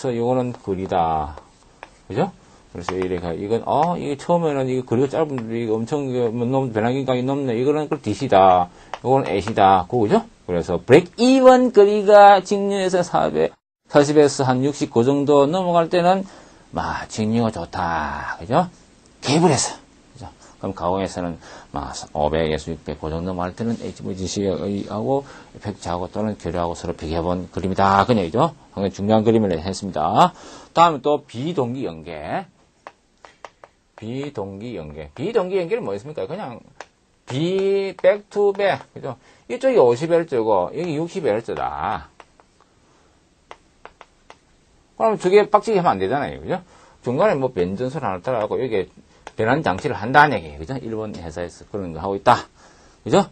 요거는 거리다. 그죠? 그래서 이렇게, 이게 처음에는 이게 거리가 짧은데, 이게 엄청, 변환기 가격이 높네. 이거는 그 D시다. 요거는 A시다. 그거죠? 그래서, 브레이크 이원 거리가 직류에서 40에서 한 60, 그 정도 넘어갈 때는, 직류가 좋다. 그죠? 개불해서. 그죠? 그럼 가공에서는, 500에서 600, 그 정도 넘어갈 때는 HVDC하고, 팩트하고 또는 교류하고 서로 비교해본 그림이다. 그냥, 이죠? 굉장히 중요한 그림을 했습니다. 다음에 또, 비동기 연계. 비동기 연계는 뭐였습니까? 그냥, back to back. 그죠? 이쪽이 50Hz고, 여기 60Hz다. 그럼 두 개 빡치게 하면 안 되잖아요. 그죠? 중간에 뭐 변전소를 하나 따라가고 여기에 변환 장치를 한다는 얘기예요. 그죠? 일본 회사에서 그런 거 하고 있다. 그죠?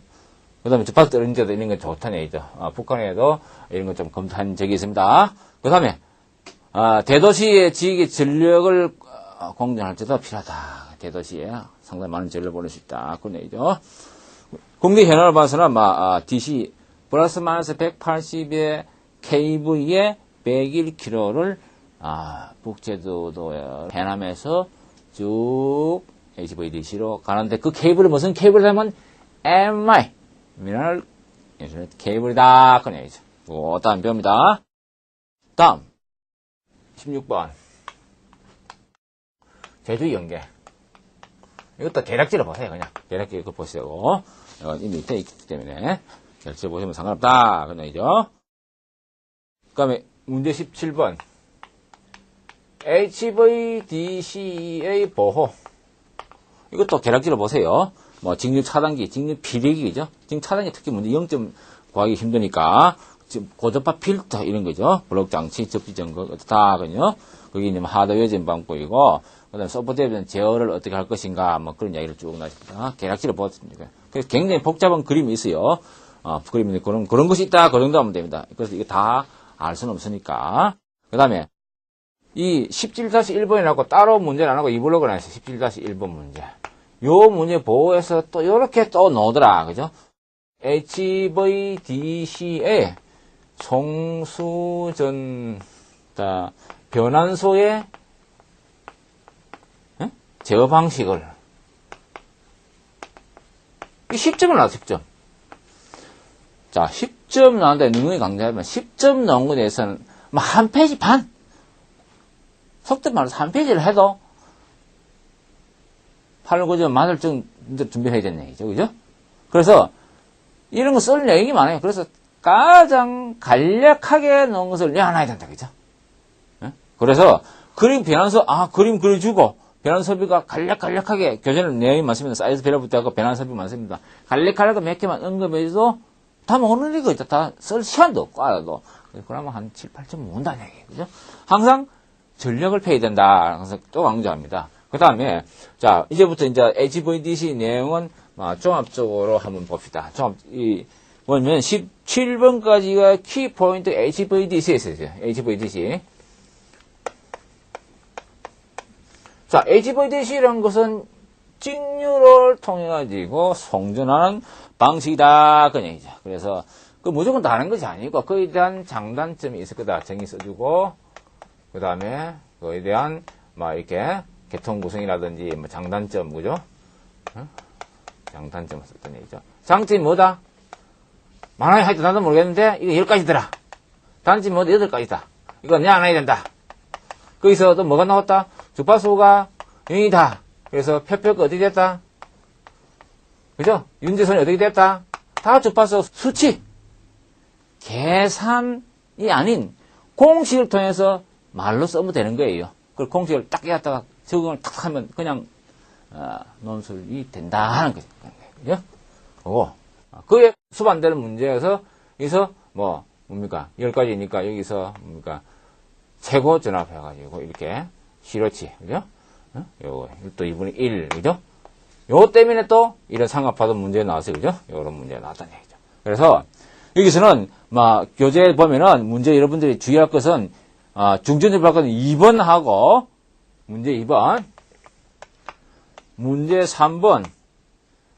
그 다음에 주파수 떨어진 데도 이런 건 좋다는 얘기죠. 북한에도 이런 거 좀 검토한 적이 있습니다. 그 다음에, 대도시의 지역의 전력을 공존할 때도 필요하다. 대도시에 상당히 많은 전력을 보낼 수 있다. 그런 얘기죠. 공기 현황을 봐서는, DC, 플러스 마이너스 180의 KV에 101km를, 북제도도 해남에서 쭉 HVDC로 가는데 그 케이블이 무슨 케이블이냐면 MI, 미네랄 인슐레이트 케이블이다. 그런 얘기죠. 다음 배웁니다. 다음, 16번. 제주 연계. 이것도 대략지를 보세요, 그냥. 대략지 이거 보시고. 이 밑에 있기 때문에. 대략지 보시면 상관없다. 그런 얘기죠. 그 다음에, 문제 17번. HVDC의 보호. 이것도 계략지로 보세요. 직류 차단기, 직류 피리기죠. 직류 차단기 특히 문제 0점 구하기 힘드니까, 지금 고저파 필터 이런 거죠. 블록 장치, 접지 점거, 다거든요. 거기 이제 하드 요즘 방법이고, 그 다음에 소프트웨어는 제어를 어떻게 할 것인가, 그런 이야기를 쭉 나왔습니다. 계략지로 보았습니다. 그래서 굉장히 복잡한 그림이 있어요. 그림인데 그런 것이 있다. 그 정도 하면 됩니다. 그래서 이거 다 알 수는 없으니까. 그 다음에, 이 17-1번이라고 따로 문제를 안 하고 이 블록을 안 했어요. 17-1번 문제. 요 문제 보호해서 또 요렇게 또 넣더라. 그죠? HVDC의 송수전, 변환소의 제어 방식을. 이 10점을 나왔어, 10점. 자, 10점 나왔는데 누누이 강조하면 10점 나온 거에 대해서는 한 페이지 반. 속도 말해서 한 페이지를 해도 8, 9점 맞을 정도 준비해야 되는 얘기죠. 그죠? 그래서 이런 거 쓸 내용이 많아요. 그래서 가장 간략하게 넣은 것을 내놔야 된다. 그죠? 그래서 그림 변환소, 그림 그려주고 변환소비가 간략하게 교재는 내용이 많습니다. 사이즈 배열부터 하고 변환소비 많습니다. 간략하게 몇 개만 언급해도 다 모르는 이거 있다. 다 쓸 시간도 없고, 알아도. 그러면 한 7, 8점 모은다는 얘기예요. 그죠? 항상 전력을 펴야 된다. 그래서 또 강조합니다. 그 다음에, 자, 이제부터 이제 HVDC 내용은 종합적으로 한번 봅시다. 뭐냐면 17번까지가 키포인트 HVDC에 있어요. HVDC. 자, HVDC라는 것은 직류를 통해 가지고 송전하는 방식이다. 그 얘기죠. 그래서 그 무조건 다른 것이 아니고 그에 대한 장단점이 있을 거다. 정의 써주고 그 다음에 그에 대한 이렇게 계통 구성이라든지 장단점 그죠? 장단점을 썼던 얘기죠. 장점이 뭐다? 많아야 하여튼 나도 모르겠는데 이거 10가지더라. 단점이 뭐다? 8가지다. 이거 내 안 해야 된다. 거기서 또 뭐가 나왔다? 주파수가 0이다. 그래서 표표가 어떻게 됐다? 그죠? 윤재선이 어떻게 됐다? 다 주파수 수치. 계산이 아닌 공식을 통해서 말로 써면 되는 거예요. 그 공식을 딱 해놨다가 적응을 딱 하면 그냥 논술이 된다 하는 거죠. 그죠? 그거. 그에 수반되는 문제에서 여기서 뭡니까? 10가지니까 여기서 뭡니까? 최고 전압해가지고 이렇게 시로치, 그죠? 요거 또 2분의 1, 그죠? 요거 때문에 또 이런 삼각파도 문제 나왔어요, 그죠? 요런 문제 나왔다는 얘기죠. 그래서 여기서는 교재에 보면은 문제 여러분들이 주의할 것은 중점적으로 할 것은 2번하고 문제 2번, 문제 3번,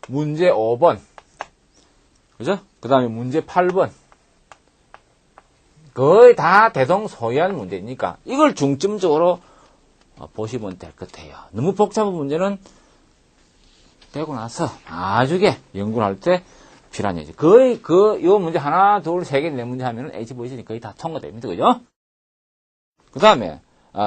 문제 5번, 그죠? 그 다음에 문제 8번. 거의 다 대동소이한 문제니까 이걸 중점적으로 보시면 될 것 같아요. 너무 복잡한 문제는 되고 나서 나중에 연구를 할 때 필요한 얘기죠. 거의 요 문제 하나, 둘, 세 개, 네 문제 하면은 H보이시니 거의 다 통과됩니다. 그죠? 그 다음에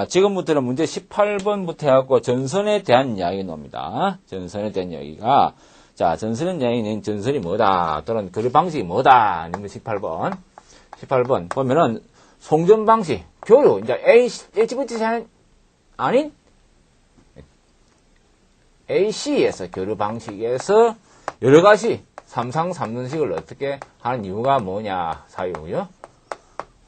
지금부터는 문제 18번부터 해갖고 전선에 대한 이야기 나옵니다. 전선에 대한 이야기가, 자, 전선의 이야기는 전선이 뭐다, 또는 교류 방식이 뭐다, 아니면 18번 보면은 송전 방식, 교류, 이제 HVT 아닌 AC에서 교류 방식에서 여러 가지 삼상 3전식을 어떻게 하는 이유가 뭐냐, 사유죠.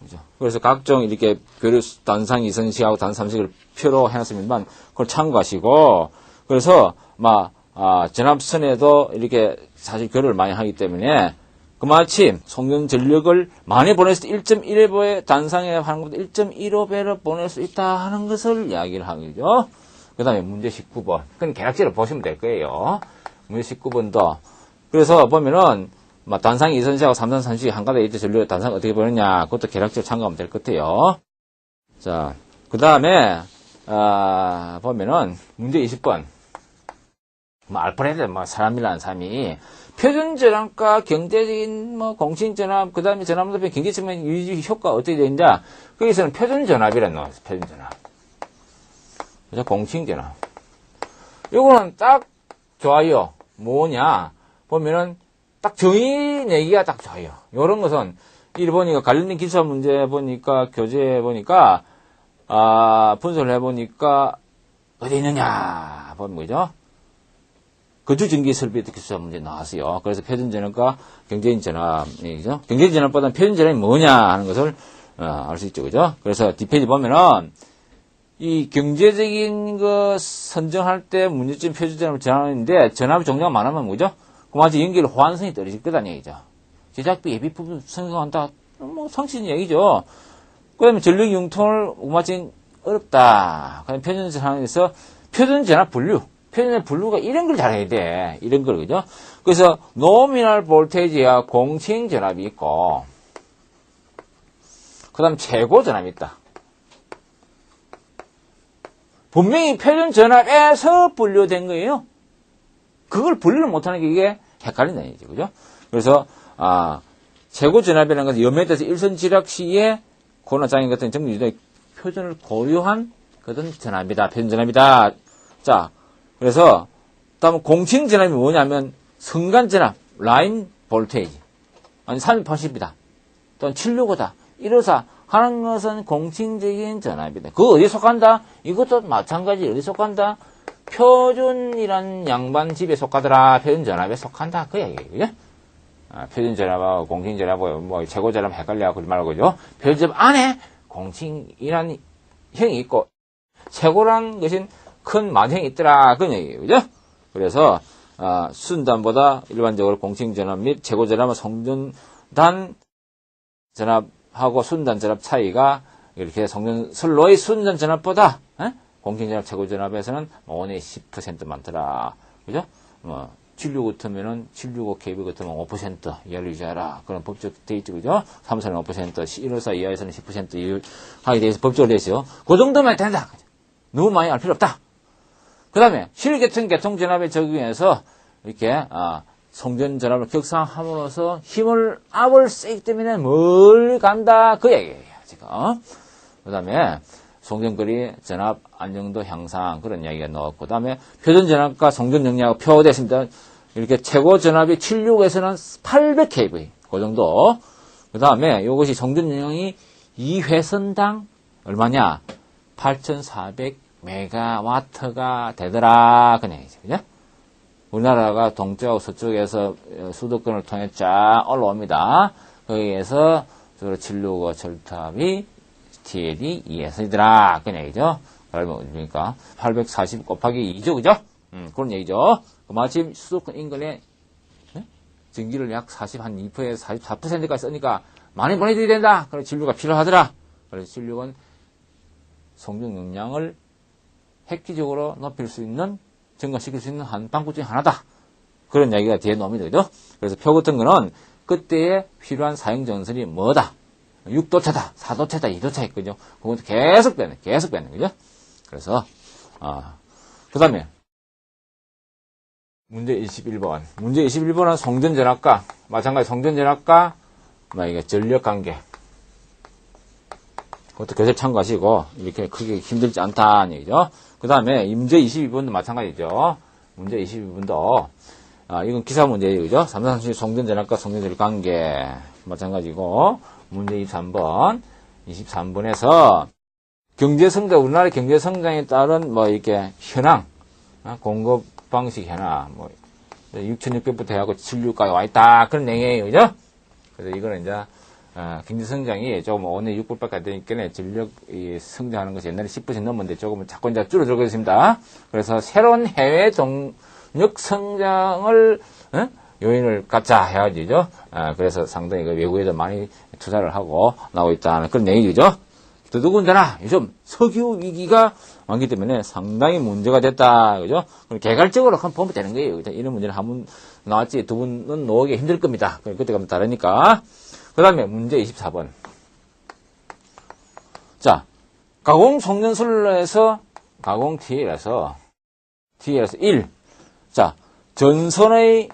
그죠? 그래서 각종 이렇게 교류 단상 2선식하고 단상 3식을 표로 해놨습니다만 그걸 참고하시고, 그래서 전압선에도 이렇게 사실 교류를 많이 하기 때문에 그마침 송전 전력을 많이 보낼 수 1.1배의 단상에 하는 것보다 1.15배로 보낼 수 있다 하는 것을 이야기를 하죠. 그 다음에 문제 19번. 그건 계략지를 보시면 될 거예요. 문제 19번도. 그래서 보면은, 단상 2선식하고 3단 3식이 한가닥에 있을 때 전력 단상 어떻게 보느냐. 그것도 계략지를 참고하면 될 것 같아요. 자, 그 다음에, 보면은, 문제 20번. 알프레드, 사람이라는 사람이, 표준전압과 경제적인, 공식전압, 그 다음에 전압 높이 경제적인 유지 효과가 어떻게 되느냐. 거기서는 표준전압이라는 나왔어요. 표준전압. 그래서 공식전압. 요거는 딱 좋아요. 뭐냐. 보면은, 딱 정의 내기가 딱 좋아요. 요런 것은, 일 보니까 관련된 기사 문제 보니까, 교재 보니까, 분석을 해보니까, 어디 있느냐. 보면 뭐죠? 거주전기 설비 기사 문제 나왔어요. 그래서 표준전압과 경제인 전압이죠. 경제인 전압보다는 표준전압이 뭐냐 하는 것을 알 수 있죠. 그죠? 그래서 뒷페이지 보면은 이 경제적인 거 선정할 때 문제점 표준전압을 전하는데 전압의 종류가 많으면 뭐죠? 그마치 연결 호환성이 떨어질 거다는 얘기죠. 제작비 예비 부분 성공한다. 상식적인 얘기죠. 그 다음에 전력 융통을 그마치 어렵다. 그다음에 표준전압에서 표준전압 분류. 표준전압 분류가 이런 걸 잘해야 돼. 이런 걸, 그죠? 그래서 노미널 볼테이지와 공칭 전압이 있고, 그 다음 최고 전압이 있다. 분명히 표준전압에서 분류된 거예요. 그걸 분류를 못하는 게 이게 헷갈린다는 얘기죠. 그죠? 그래서, 최고 전압이라는 것은 연매대에서 일선 지락 시에 코로나 장애 같은 정규주의 표준을 고려한 그런 전압이다. 표준전압이다. 자, 그래서 다음 공칭 전압이 뭐냐면 순간 전압, 라인 볼테이지, 아니 380이다, 또는 765다, 154 하는 것은 공칭적인 전압이다. 그거 어디에 속한다? 이것도 마찬가지 어디에 속한다? 표준이란 양반집에 속하더라. 표준전압에 속한다. 그 얘기예요. 표준전압하고 공칭전압하고 최고전압 헷갈려하고 그러지 말고, 그죠? 표준전압 안에 공칭이란 형이 있고 최고란 것은 큰 만형이 있더라. 그런 얘기예요. 그죠? 그래서, 순단보다 일반적으로 공칭전압 및 최고전압은 송전단 전압하고 순단 전압 차이가 이렇게 설로의 순단 전압보다, 공칭전압 최고전압에서는 5내 10% 많더라. 그죠? 765 같으면은 765 KB 같으면 5% 이하를 유지하라. 그런 법적 돼 있죠. 그죠? 3사는 5%, 154 이하에서는 10% 이하에 대해서 법적으로 돼 있어요. 그 정도면 된다. 너무 많이 알 필요 없다. 그 다음에 실계통 계통전압에 적용해서 이렇게 송전전압을 격상함으로써 압을 세기 때문에 멀리 간다. 그 얘기예요. 지금. 그 다음에 송전거리 전압 안정도 향상 그런 이야기가 나왔고, 그 다음에 표준전압과 송전능력이 표되었습니다. 이렇게 최고 전압이 765에서는 800kV 그 정도. 그 다음에 이것이 송전능력이 2회선당 얼마냐? 8,400메가와트가 되더라. 그냥 이제, 그죠? 우리나라가 동쪽하고 서쪽에서 수도권을 통해 쫙 올라옵니다. 거기에서 주로 진루고 철탑이 TL이 2에서이더라. 그런 얘기죠. 그러니까 840 곱하기 2죠. 그죠? 그런 얘기죠. 마침 수도권 인근에 전기를 약 42%에서 44%까지 쓰니까 많이 보내드려야 된다. 그래서 진루가 필요하더라. 그래서 진루는 송전 용량을 획기적으로 높일 수 있는, 증가시킬 수 있는 한 방법 중에 하나다. 그런 이야기가 뒤에 나옵니다. 그죠? 그래서 표 같은 거는 그때에 필요한 사용 전선이 뭐다? 6도차다, 4도차다, 2도차 있거든요. 그것도 계속 빼는, 그죠? 그래서, 그 다음에, 문제 21번. 문제 21번은 송전전압과, 마찬가지 송전전압과, 이게 전력관계. 그것도 교재 참고하시고, 이렇게 크게 힘들지 않다는 얘기죠. 그 다음에, 문제 22번도 마찬가지죠. 문제 22번도, 이건 기사 문제예요. 그죠? 3, 4, 3, 송전전압과 송전전력관계. 마찬가지고, 문제 23번. 23번에서, 경제성장, 우리나라 경제성장에 따른, 이렇게, 현황, 공급 방식 현황, 6,600부터 해갖고 7,600까지 와있다. 그런 내용이에요. 그죠? 그래서 이거는 이제, 경제성장이 조금 5내 6%밖에 안 되니까 전력이 성장하는 것이 옛날에 10% 넘었는데 조금 자꾸 이제 줄어들고 있습니다. 그래서 새로운 해외 동력 성장을, 요인을 갖자 해야지죠. 그래서 상당히 외국에도 많이 투자를 하고 나오고 있다는 그런 얘기죠. 더더군다나 요즘 석유 위기가 많기 때문에 상당히 문제가 됐다. 그죠? 그럼 개괄적으로 한번 보면 되는 거예요. 그죠? 이런 문제는 한 번 나왔지 두 분은 나오기 힘들 겁니다. 그때 가면 다르니까. 그 다음에 문제 24번. 자, 가공 송전술로에서, 가공 TL에서 1. 자, 전선의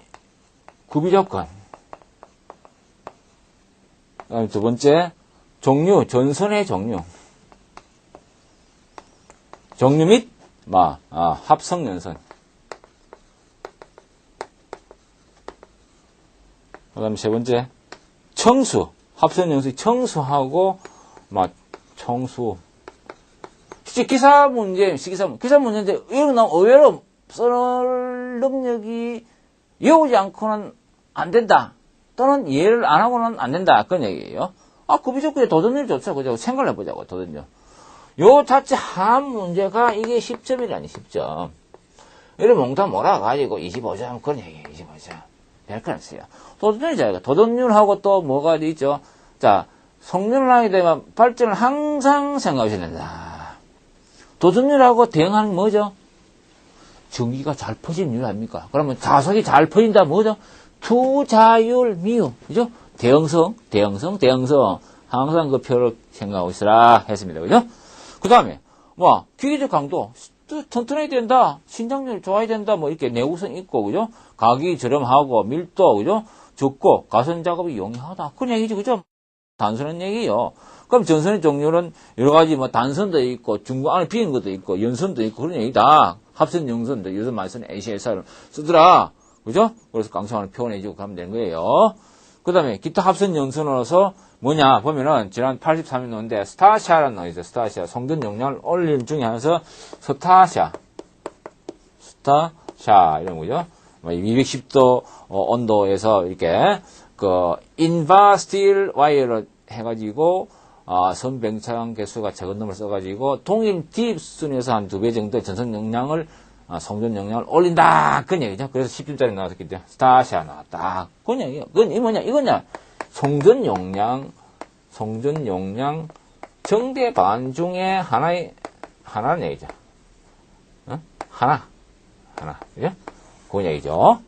구비 조건. 그 다음에 두 번째, 종류, 전선의 종류. 종류 및, 합성연선. 그 다음에 세 번째, 청수, 합성연수의 청수하고, 청수. 기사 문제인데, 이거 너무 의외로 쓸 능력이 외우지 않고는 안 된다. 또는 이해를 안 하고는 안 된다. 그런 얘기예요. 구비조건에 도전율이 좋죠. 그죠? 생각을 해보자고, 도전율. 요 자체 한 문제가 이게 10점이라니, 10점. 이런 몽땅 몰아가지고 25점, 그런 얘기예요, 25점. 별거 없어요. 도전율이잖아요. 도전율하고 또 뭐가 있죠? 자, 성능을 하게 되면 발전을 항상 생각하셔야 된다. 도전율하고 대응하는 뭐죠? 전기가 잘 퍼지는 이유 아닙니까? 그러면 자석이 잘 퍼진다 뭐죠? 투자율 미유. 그죠? 대응성. 항상 그 표를 생각하고 있으라 했습니다. 그죠? 그 다음에, 기계적 강도. 튼튼해야 된다. 신장률 좋아야 된다. 이렇게 내구성 있고, 그죠? 가격이 저렴하고, 밀도, 그죠? 적고, 가선 작업이 용이하다. 그런 얘기죠. 그죠? 단순한 얘기예요. 그럼 전선의 종류는 여러 가지 단선도 있고, 중구 안에 비는 것도 있고, 연선도 있고, 그런 얘기다. 합선 연선도 요즘 많이 쓰는 ACSR을 쓰더라. 그죠? 그래서 강성을 표현해주고 가면 되는 거예요. 그 다음에 기타 합선 연선으로서 뭐냐 보면은 지난 83년 노인데 스타샤라는 거 있어요. 스타샤. 송전 용량을 올리는 중에 하나서 스타샤 이런 거죠. 210도 온도에서 이렇게 인바 스틸 와이어를 해가지고 선병창 개수가 적은 놈을 써가지고 동일 딥 수준에서 한 2배 정도의 전선 용량을 송전 용량을 올린다. 그런 얘기죠. 그래서 10점짜리 나왔기 때문에 스타샤 나왔다. 그런 얘기예요. 그건 이거냐? 송전 용량 정대 반 중에 하나는 얘기죠. 하나. 그죠? 그런 얘기죠.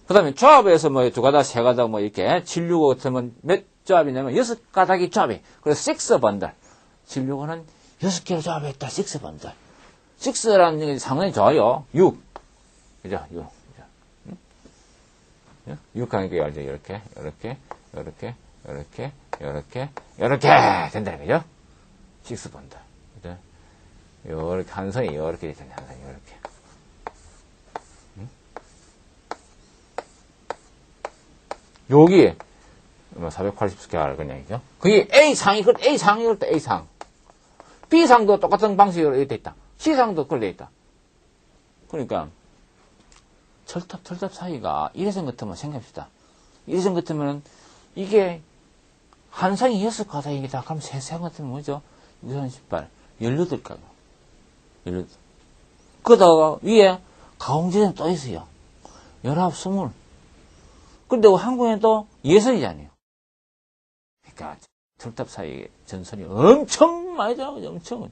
그 다음에 조합에서 두 가닥, 세 가닥 이렇게 765 같으면 몇 조합이냐면 6가닥이 조합이. 그래서 6번들. 765는 6개로 조합했다. 6번들. 6라는 게 상당히 좋아요. 6. 그죠? 6. 6 하는 게 알죠? 이렇게 된다. 그죠? 6번들. 그죠? 요렇게 한 선이 이렇게 되잖아요. 한 선이 이렇게. 여기 480스퀘어 그냥 이죠. 그게 A 상이 그럴 때 A 상. B상도 똑같은 방식으로 이렇게 돼 있다. C상도 그렇게 돼 있다. 그러니까 철탑 사이가 이래선 같으면 생각합시다. 이래선 같으면 이게 한 상이 6 가닥이다. 그럼 세상 같으면 뭐죠? 6, 18, 18가닥. 18. 그러다가 위에 가공지대는 또 있어요. 19, 20. 근데 한국에는 또 예선이잖아요. 그러니까 철탑 사이에 전선이 엄청 많이 들어가죠. 엄청.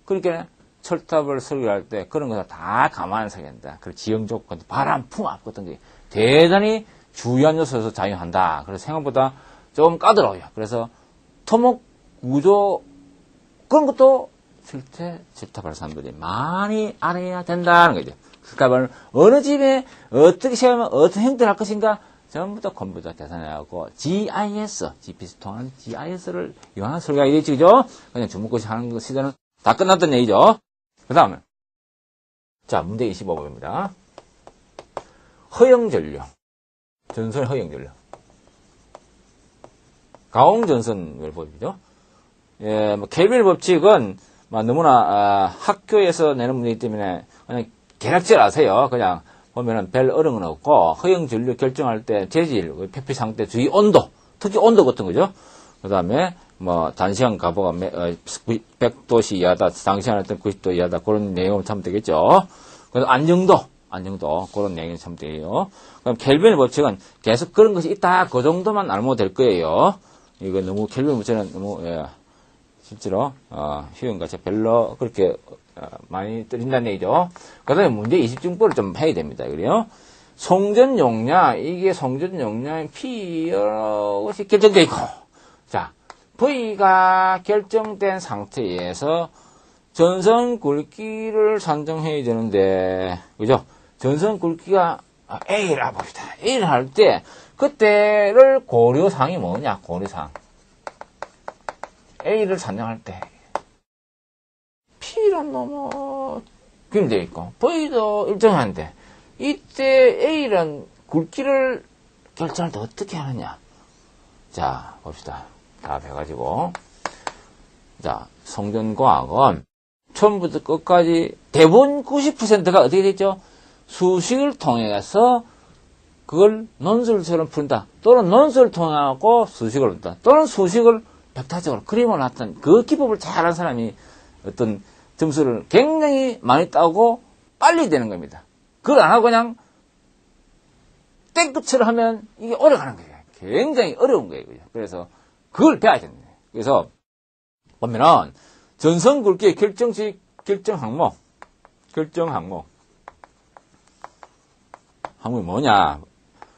그러니까 철탑을 설계할 때 그런 거 다 감안해서 해야 된다. 그 지형 조건, 바람, 풍압 같은 게 대단히 중요한 요소에서 작용한다. 그래서 생각보다 좀 까다로워요. 그래서 토목 구조 그런 것도 실제 철탑할 사람들이 많이 알아야 된다는 거죠. 그러니까 어느 집에 어떻게 시험하면 어떤 형태를 할 것인가 전부 다 컴퓨터 계산해갖고 GIS, GPS 통하는 GIS를 이용하는 설계가 되겠지, 그죠? 그냥 주무고시 하는 거 시대는 다 끝났던 얘기죠. 그 다음에 자 문제 25번입니다. 허용전류 전선 허용전류 가공전선을 보이죠. 예, 뭐 켈빈 법칙은 너무나 학교에서 내는 문제이기 때문에 그냥 개략질 아세요. 그냥 보면은 별 어려운 건 없고 허용전류 결정할 때 재질, 표피 상태, 주위 온도, 특히 온도 같은 거죠. 그 다음에 뭐 단시간 가보가 100도씨 이하다, 단시간 했던 90도 이하다 그런 내용을 참으면 되겠죠. 그래서 안정도 그런 내용을 참으면 돼요. 그럼 켈빈의 법칙은 계속 그런 것이 있다 그 정도만 알면 될 거예요. 이거 너무 켈빈 법칙은 너무 실제로 효용가치 별로 그렇게 많이 뜨린다는 얘기죠. 그 다음에 문제 20중보를 좀 해야 됩니다. 그래요. 송전용량, 이게 송전용량의 P 여러 것이 결정되어 있고, 자, V가 결정된 상태에서 전선 굵기를 산정해야 되는데, 그죠? 전선 굵기가 A라 봅시다. A를 할 때, 그때를 고려사항이 뭐냐, 고려사항. A를 산정할 때. P란 놈은 비밀되어 있고, V도 일정한데, 이때 A란 굵기를 결정할 때 어떻게 하느냐. 자, 봅시다. 답해가지고. 자, 성전과학은 처음부터 끝까지 대부분 90%가 어떻게 됐죠? 수식을 통해서 그걸 논술처럼 푼다. 또는 논술을 통하고 수식을 푼다. 또는 수식을 벡터적으로 그림을 놨던 그 기법을 잘하는 사람이 어떤 점수를 굉장히 많이 따고 빨리 되는 겁니다. 그걸 안 하고 그냥 땡끝처럼 하면 이게 오래가는 거예요. 굉장히 어려운 거예요. 그래서 그걸 배워야 됩니다. 그래서 보면은 전선 굵기의 결정 항목이 뭐냐?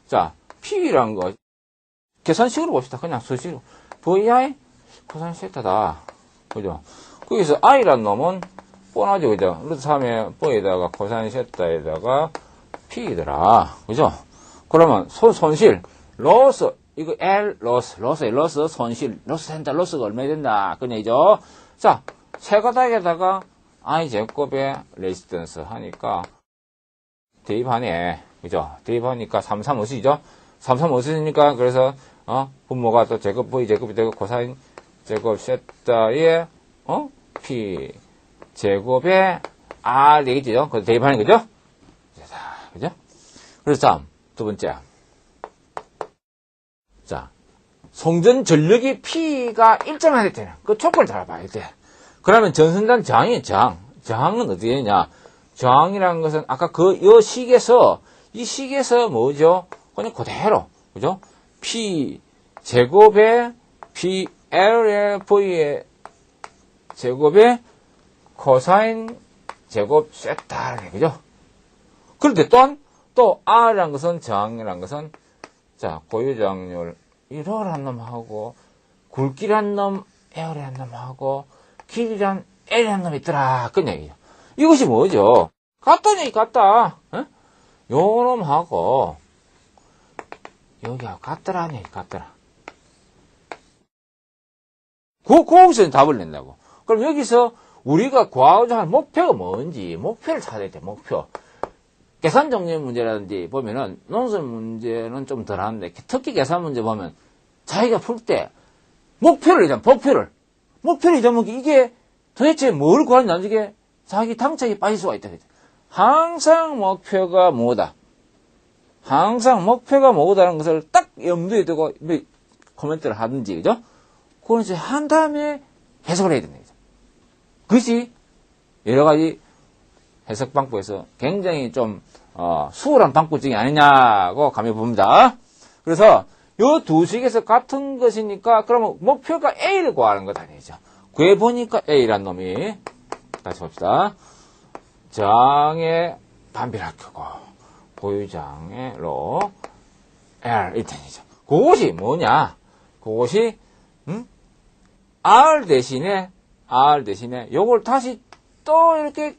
자, P라는 거 계산식으로 봅시다. 그냥 수식으로 VI 코사인 세타다. 그죠? 거기서 I라는 놈은 뻔하죠. 그죠? 루트 3에 V에다가 코사인 세타에다가 P이더라. 그죠? 그러면 손실, 로스, 이거 L, 로스, 손실, 로스 된다, 로스가 얼마 된다. 그런 얘기죠? 자, 세 가닥에다가 I 제곱의 레지스턴스 하니까 대입하네. 그죠? 대입하니까 3350이죠? 3350이니까 그래서, 분모가 또 제곱, V 제곱이 되고 코사인 제곱 세타에, P 제곱에 R 되겠죠? 그래서 대입하는 거죠? 그죠? 그래서 다음, 두 번째. 자, 송전 전력이 P가 일정할 때는 그 조건을 잘 봐야 돼. 그러면 전선단 저항이 저항은 어떻게 되냐? 저항이라는 것은 아까 이 식에서 뭐죠? 그냥 그대로, 그죠? P 제곱에 PL의 V의 제곱에 코사인 제곱 세타, 그죠? 그런데 또한 또 R이라는 것은 저항이라는 것은 자, 고유저항률 1호란 놈하고 굵기란 놈 L이란 놈하고 길이란 L이란 놈이 있더라. 그 얘기죠. 이것이 뭐죠? 같다니 같다. 요 놈하고 여기하고 같더라니 같더라. 거기서 답을 낸다고. 그럼 여기서 우리가 구하고자 하는 목표가 뭔지 목표를 찾아야 돼. 목표. 계산 정리 문제라든지 보면은 논술 문제는 좀 덜하는데 특히 계산 문제 보면 자기가 풀 때 목표를 잊으면 목표를 잊으면 이게 도대체 뭘 구하는지 나중에 자기 당착이 빠질 수가 있다. 항상 목표가 뭐다. 항상 목표가 뭐다라는 것을 딱 염두에 두고 코멘트를 하든지, 그죠? 그걸 이제 한 다음에 해석을 해야 된다. 그것이 여러 가지 해석 방법에서 굉장히 좀, 수월한 방법 중에 아니냐고 감히 봅니다. 그래서 요 두 식에서 같은 것이니까 그러면 목표가 A를 구하는 것 아니죠. 구해보니까 A란 놈이, 다시 봅시다. 장의 반비례학교고, 보유장의 로, L 1텐이죠. 그것이 뭐냐? 그것이, R 대신에 요걸 다시 또 이렇게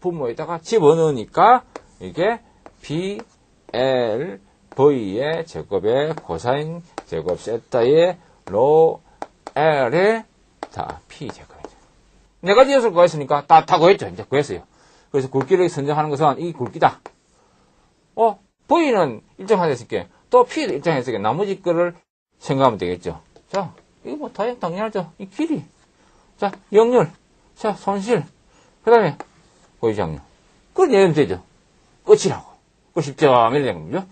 분모에다가 집어넣으니까 이게 BL V의 제곱의 코사인 제곱 세타의 로 L의 다 P 제곱이죠. 네 가지 요소를 구했으니까 다 구했죠. 이제 구했어요. 그래서 굵기를 선정하는 것은 이 굵기다. V는 일정하였으니까 또 P도 일정했으니까 나머지 거를 생각하면 되겠죠. 자, 이거 뭐 당연하죠. 이 길이. 자, 역률. 자, 손실. 그 다음에 보유장률. 그건 내면 되죠. 끝이라고. 그 10점 이런 겁니다.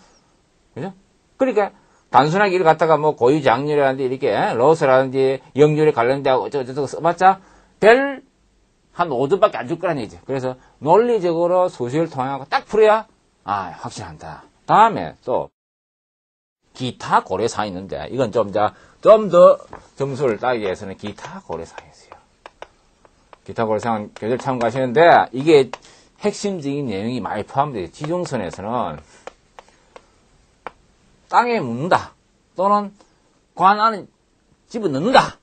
그죠? 그러니까 단순하게 이걸 갖다가 뭐 고유장률이라든지 이렇게 로스라든지 역률에 관련되고 어쩌고 써봤자 별 한 5점밖에 안 줄 거란 얘기죠. 그래서 논리적으로 수식을 통하고 딱 풀어야 확실한다. 다음에 또 기타 고려사항이 있는데 이건 좀 더 점수를 따기 위해서는 기타 고려사항이 있어요. 기타 고려사항 교재를 참고하시는데 이게 핵심적인 내용이 많이 포함되어 있어요. 지중선에서는 땅에 묻는다 또는 관 안에 집어넣는다.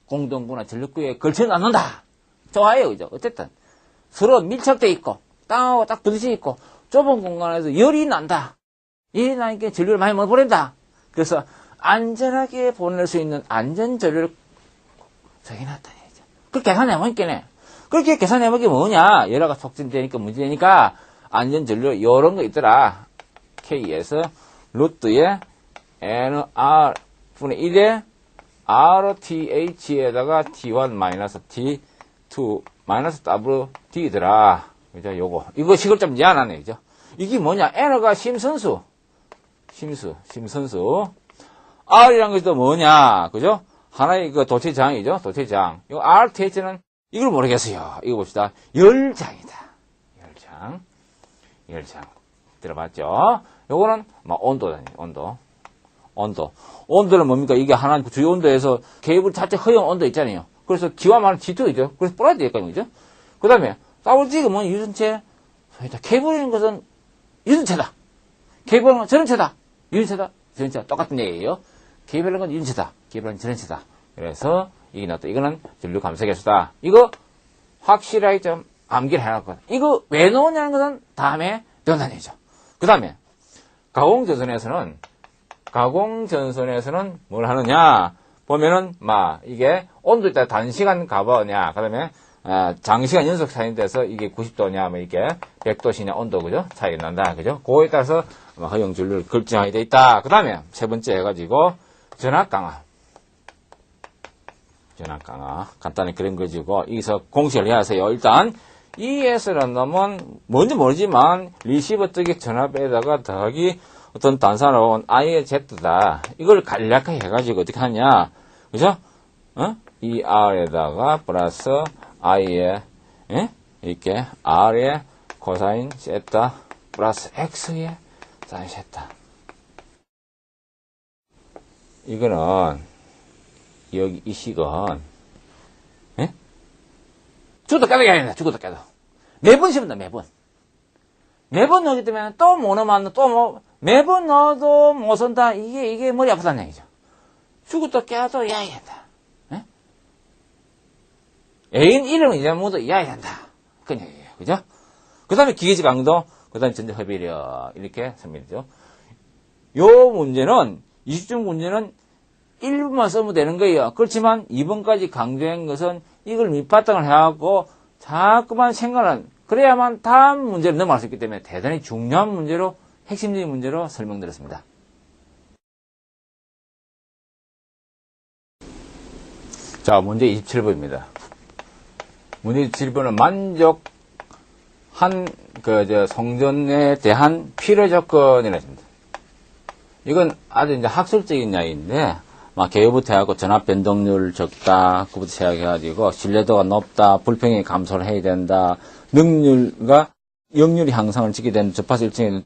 공동구나 전력구에 걸쳐 놨는다. 좋아요. 그죠? 어쨌든 서로 밀착되어 있고 땅하고 딱 부딪혀 있고 좁은 공간에서 열이 난다. 열이 나니까 전류를 많이 못 보낸다. 그래서 안전하게 보낼 수 있는 안전전류를 정해놨다. 그렇게 계산해보니까 그렇게 계산해보기 뭐냐. 열화가 촉진되니까 문제되니까 안전전류 이런 거 있더라. K에서 루트에 NR 분의 1에 RTH에다가 T1 T2 WD더라. 그죠? 이거 식을 좀 미안하네. 그죠? 이게 뭐냐? N가 심선수. R이란 것이 또 뭐냐? 그죠? 하나의 그 도체장이죠? 도체장. 이거 RTH는 이걸 모르겠어요. 이거 봅시다. 열장이다. 열장. 들어봤죠? 요거는 뭐 온도다. 온도는 뭡니까? 이게 하나 주요 온도에서 케이블 자체 허용 온도 있잖아요. 그래서 기와만 G2죠. 그래서 뿌려야 되겠거든요. 그죠? 그 다음에 WD가 뭐냐? 유전체. 케이블인 것은 유전체다. 케이블은 전원체다. 유전체다. 전원체다. 똑같은 얘기예요. 케이블은 건 유전체다. 케이블은 전원체다. 그래서 이게 나왔다. 이거는 전류 감색계수다. 이거 확실하게 좀 암기를 해놨거든. 이거 왜 넣었냐는 것은 다음에 배운다는 얘기죠. 그 다음에 가공전선에서는 뭘 하느냐 보면은 이게 온도에 따라 단시간 가보냐, 그 다음에 장시간 연속 차이 돼서 이게 90도냐 뭐 이게 100도시냐 온도, 그죠? 차이가 난다. 그죠? 그거에 따라서 허용 전류를 결정하게 돼 있다. 그 다음에 세 번째 해가지고 전압 강화 간단히 그림 그려주고 여기서 공식을 해야 하세요. 일단 ES라는 놈은 뭔지 모르지만 리시버 쪽의 전압에다가 더하기 어떤 단산으로 IZ다. 이걸 간략하게 해가지고 어떻게 하냐. 그죠? ER에다가 플러스 I에, 이렇게 R에 코사인 세타 플러스 X에 사인 세타. 이거는, 여기 이 식은, 죽어도 깨도 아니다. 죽어도 깨도. 매번 씹는다, 매번. 매번 넣기 때문에 또 못 넣으면 매번 넣어도 못 쓴다. 이게 머리 아프다는 얘기죠. 죽어도 깨도 이해해야 된다. 애인 이름은 이제 모두 이해해야 된다. 그런 얘기예요. 그죠? 그 다음에 기계적 강도, 그 다음에 전자 협의력. 이렇게 설명이죠. 요 문제는, 20중 문제는 1분만 쓰면 되는 거예요. 그렇지만 2번까지 강조한 것은 이걸 밑바탕을 해갖고 자꾸만 생각을 그래야만 다음 문제를 넘어갈 수 있기 때문에 대단히 중요한 문제로, 핵심적인 문제로 설명드렸습니다. 자, 문제 27번입니다. 문제 7번은 만족한 성전에 대한 필요 조건이라 합니다. 이건 아주 이제 학술적인 이야기인데, 개요부터 해갖고 전압 변동률 적다, 그부터 시작해가지고, 신뢰도가 높다, 불평이 감소를 해야 된다, 역률이 향상을 지게 되는 접하수 일정에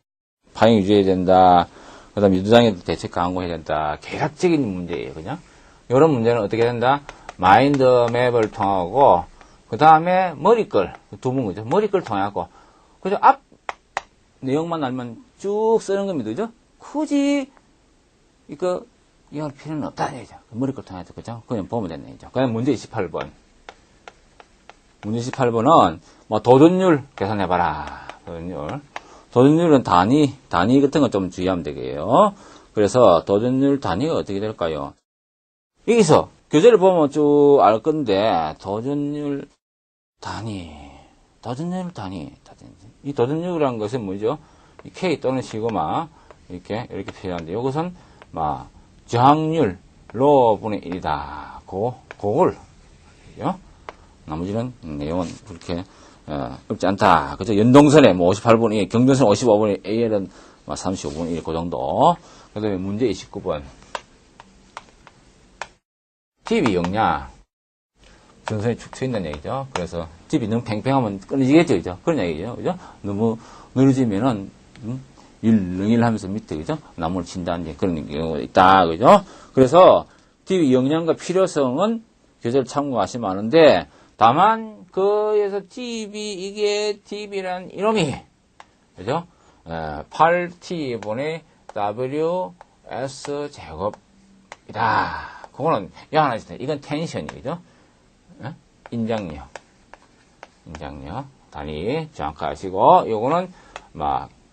파행 유지해야 된다, 그 다음에 유두장애도 대책 강구해야 된다. 계략적인 문제예요, 그냥. 이런 문제는 어떻게 된다? 마인드맵을 통하고, 그 다음에 머리끌, 두 분, 그죠? 머리끌 통하고, 그죠? 앞 내용만 알면 쭉 쓰는 겁니다, 그죠? 굳이, 이거 할 필요는 없다는 얘기죠. 머리끌 통해서, 그죠? 그냥 보면 되는 얘기죠. 그 다음에 문제 28번. 문제 28번은, 도전율 계산해봐라. 도전율은 단위 같은 거 좀 주의하면 되겠어요. 그래서 도전율 단위가 어떻게 될까요? 여기서 교재를 보면 쭉 알 건데, 도전율 단위. 이 도전율이라는 것은 뭐죠? 이 K 또는 시그마, 이렇게 표현하는데, 이것은, 저항률, 로 분의 1이다. 그걸, 그죠? 나머지는 내용은 그렇게, 없지 않다. 그죠? 연동선에 58분의 1, 경전선 55분의 AL은 35분의 1, 그 정도. 그 다음에 문제 29번. TV 용량. 전선이 축 트인다는 얘기죠. 그래서 TV 너무 팽팽하면 끊어지겠죠. 그죠? 그런 얘기죠. 그죠? 너무 늘어지면은, 율릉일 하면서 밑에, 그죠? 나무를 친다는 그런 경우가 있다. 그죠? 그래서 TV 용량과 필요성은 교재를 참고하시면 아는데, 다만, 그에서 이게 TV란 이놈이, 그죠? 8T분의 WS 제곱이다. 그거는, 하나 있어요. 이건 텐션이죠? 인장력. 단위 정확하시고, 요거는,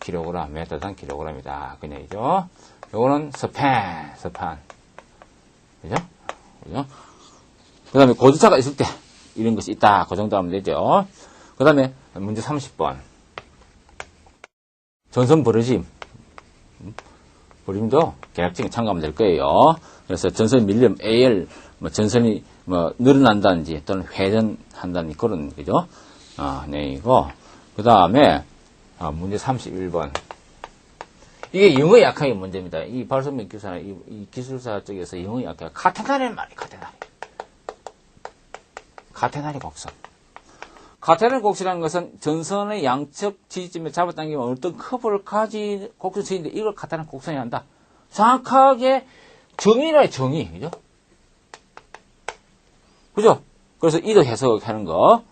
킬로그램, 메타당 킬로그램이다. 그 얘기죠. 요거는 스판. 그죠? 그 다음에 고주차가 있을 때, 이런 것이 있다. 그 정도 하면 되죠. 그 다음에 문제 30번. 전선 버려짐. 버림도 계략적인 참고하면 될 거예요. 그래서 전선 밀림 AL, 전선이 늘어난다든지 또는 회전한다든지 그런 거죠. 내용이고. 그 다음에 문제 31번. 이게 영어 약학의 문제입니다. 이 발성명 기술사, 이 기술사 쪽에서 영어 약학, 카테나리 말이 카테나리 곡선. 카테나리 곡선이라는 것은 전선의 양측 지지점에 잡아당기면 어떤 커브를 가진 곡선인데 이걸 카테나리 곡선이 한다. 정확하게 정의라 정의. 그죠? 그래서 이도 해석하는 거.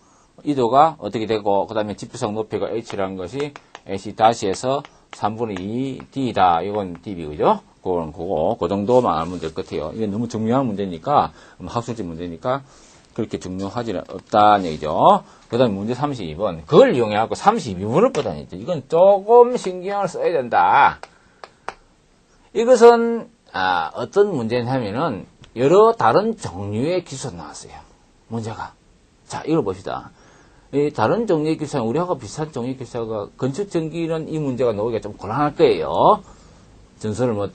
이도가 어떻게 되고, 그 다음에 지표성 높이가 H라는 것이 H-에서 3분의 2 D다. 이건 DB, 그죠? 그건 그거, 그 정도만 알면 될 것 같아요. 이게 너무 중요한 문제니까, 학술적 문제니까, 그렇게 중요하지는 없다는 얘기죠. 그 다음에 문제 32번. 그걸 이용해갖고 32번을 뻗어냈죠. 이건 조금 신경을 써야 된다. 이것은, 어떤 문제냐면은, 여러 다른 종류의 기술이 나왔어요. 문제가. 자, 이걸 봅시다. 이 다른 종류의 기술은 우리하고 비슷한 종류의 기술가 건축전기는 이 문제가 나오기가 좀 곤란할 거예요. 전선을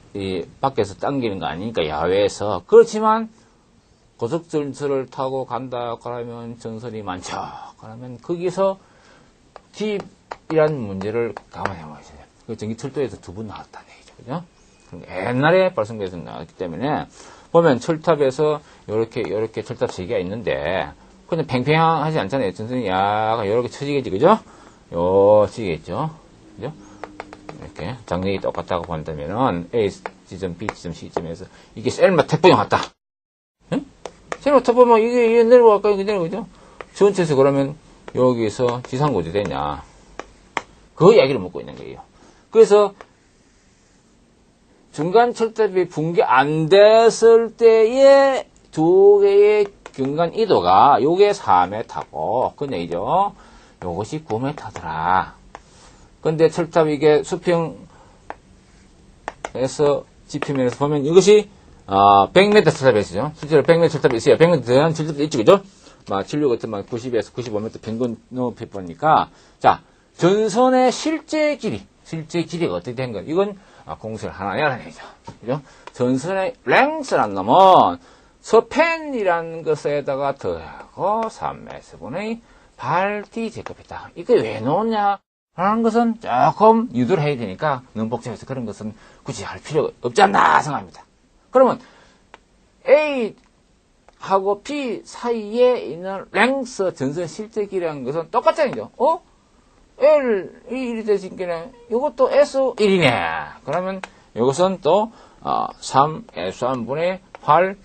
밖에서 당기는 거 아니니까 야외에서. 그렇지만, 고속전선을 타고 간다, 그러면 전선이 많죠. 그러면 거기서 딥이라는 문제를 감안해 보셔야 돼요. 그 전기철도에서 2번 나왔다는 얘기죠. 그죠? 옛날에 발송돼서 나왔기 때문에, 보면 철탑에서 요렇게 철탑 3개가 있는데, 그냥 팽팽하지 않잖아요. 전선이 약간 요렇게 처지겠지, 그죠? 치겠죠. 그죠? 이렇게 장력이 똑같다고 본다면은, A 지점, B 지점, C 지점에서 이게 셀마 태풍이 왔다. 응? 셀마 태풍은 이게 내려갈까? 이게 내려가죠? 전체에서 그러면 여기서 지상고지 되냐. 그 이야기를 묻고 있는 거예요. 그래서, 중간 철탑이 붕괴 안 됐을 때의 2개의 경관 이도가 요게 4m고 그 얘기죠. 요것이 9m더라. 근데 철탑 이게 수평에서 지표면에서 보면 이것이 100m 철탑이 있어요. 실제로 100m 철탑이 있어요. 100m 대한 철탑도 있죠. 그죠? 진류 같은 90에서 95m 평균 높이 보니까 자, 전선의 실제 길이가 어떻게 된 건 이건 공수를 하나 내라는 얘기죠. 그죠? 전선의 랭스란 놈은 서펜이라는 것에다가 더하고 3s분의 8d 제곱이다. 이거 왜 넣었냐? 라는 것은 조금 유도를 해야 되니까 너무 복잡해서 그런 것은 굳이 할 필요가 없지 않나 생각합니다. 그러면 A하고 B 사이에 있는 랭스 전선 실제기라는 것은 똑같잖아요. L 1이 되신 게네. 이것도 S1이네. 그러면 이것은 또 3S1분의 8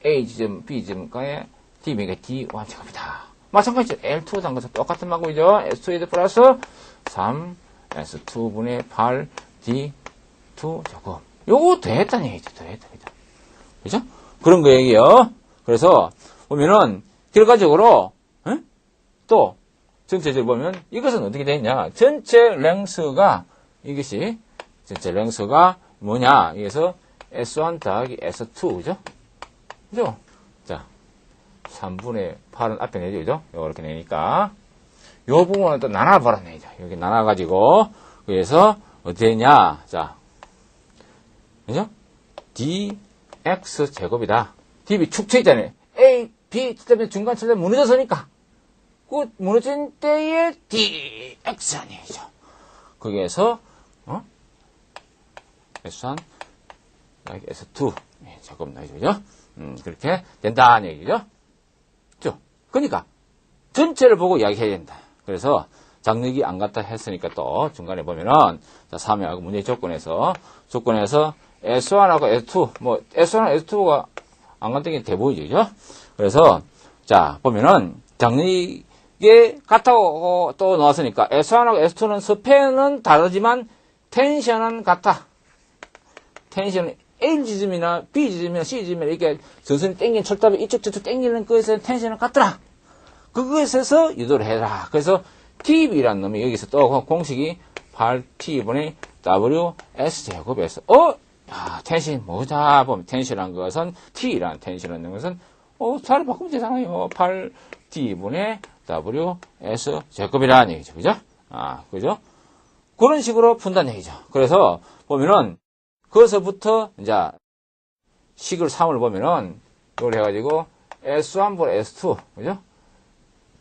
A 지점 B 지점과의 D가 D1 제곱이다. 마찬가지죠. L2 단 것은 똑같은 방법이죠. S2 플러스 3S2분의 8 D2 제곱. 요거 더했다는 얘기죠. 더했다. 그죠? 그런 거 얘기요. 그래서 보면은 결과적으로 또 전체적으로 보면 이것은 어떻게 되냐? 전체 랭스가 이것이 전체 랭스가 뭐냐? 이게서 S1 더하기 S2 그죠? 그죠? 자, 3분의 8은 앞에 내죠, 그죠? 요렇게 내니까 요 부분은 또 나눠버려 내죠. 여기 나눠가지고 그래서 어떻게 되냐? 자, 그죠? dx 제곱이다. db 축처 있잖아요. a, b 때문에 중간 철대 무너졌으니까 그 무너진 때의 dx 아니죠. 거기에서 s1 s2 제곱 나오죠, 그죠? 그렇게 된다는 얘기죠. 그러니까 전체를 보고 이야기해야 된다. 그래서 장력이 안 같다 했으니까 또 중간에 보면은 자, 3하고 문제 조건에서 S1하고 S2 뭐 S1하고 S2가 안 같다는 게 대부분이죠. 그래서 자 보면은 장력이 같다고 또 나왔으니까 S1하고 S2는 스팬은 다르지만 텐션은 같다. 텐션은 A 지점이나 B 지점이나 C 지점이나 이렇게 전선이 땡기는 철탑이 이쪽 저쪽 땡기는 것에서 텐션은 같더라. 그것에서 유도를 해라. 그래서 TB라는 놈이 여기서 또 공식이 8T분의 WS제곱에서 텐션이 뭐자 보면 텐션이라는 것은 T라는 텐션이라는 것은 자리 바꾸면 되잖아요. 8T분의 WS제곱이라는 얘기죠. 그죠? 그죠? 그런 식으로 푼다는 얘기죠. 그래서 보면은 거기서부터 이제 식을 3을 보면은 이걸 해가지고 S1분의 S2 그죠?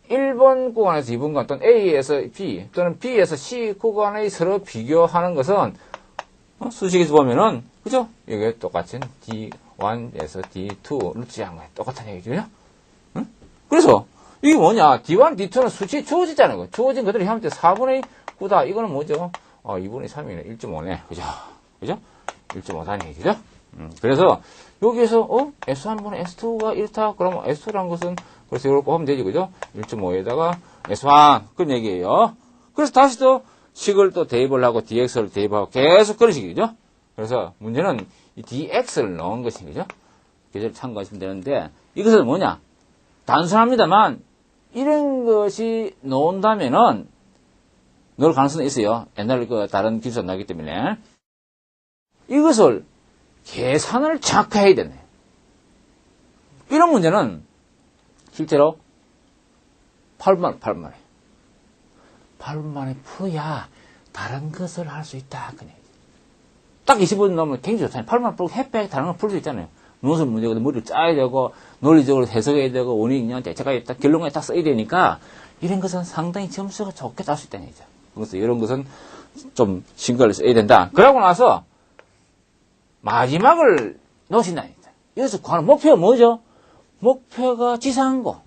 1번 구간에서 2번 구간 또는 A에서 B 또는 B에서 C 구간의 서로 비교하는 것은 수식에서 보면은 그죠? 이게 똑같은 D1에서 D2를 지향한 거예요. 똑같은 얘기죠. 응? 그래서 이게 뭐냐? D1, D2는 수치 주어지잖아요. 주어진 것들이 하면 4분의 9다. 이거는 뭐죠? 2분의 3이네. 1.5네. 그죠? 그죠? 1.5다는 얘기죠. 그래서 여기에서 S1분의 S2가 1타 그러면 S2라는 것은 그래서 이걸 뽑으면 되지 그죠? 1.5에다가 S1 그런 얘기예요. 그래서 다시 또 식을 또 대입을 하고 dx를 대입하고 계속 그런 식이죠. 그래서 문제는 이 dx를 넣은 것이 그죠? 계절 참고하시면 되는데 이것은 뭐냐? 단순합니다만 이런 것이 나온다면은 넣을 가능성이 있어요. 옛날 그 다른 기술이 나기 때문에 이것을 계산을 정확히 해야 되네. 이런 문제는 실제로 8분 만에 풀어야 다른 것을 할 수 있다. 딱 20분 넘으면 굉장히 좋잖아요. 8분 만에 풀고 햇볕 다른 걸 풀 수 있잖아요. 무슨 문제거든 머리를 짜야 되고 논리적으로 해석해야 되고 원인이냐 대체까지 딱 결론까지 딱 써야 되니까 이런 것은 상당히 점수가 좋게 딸 수 있다는 얘기죠. 그래서 이런 것은 좀 신경을 써야 된다. 그러고 나서 마지막을 놓으신다는 얘기죠. 여기서 구하는 목표가 뭐죠? 목표가 지상고.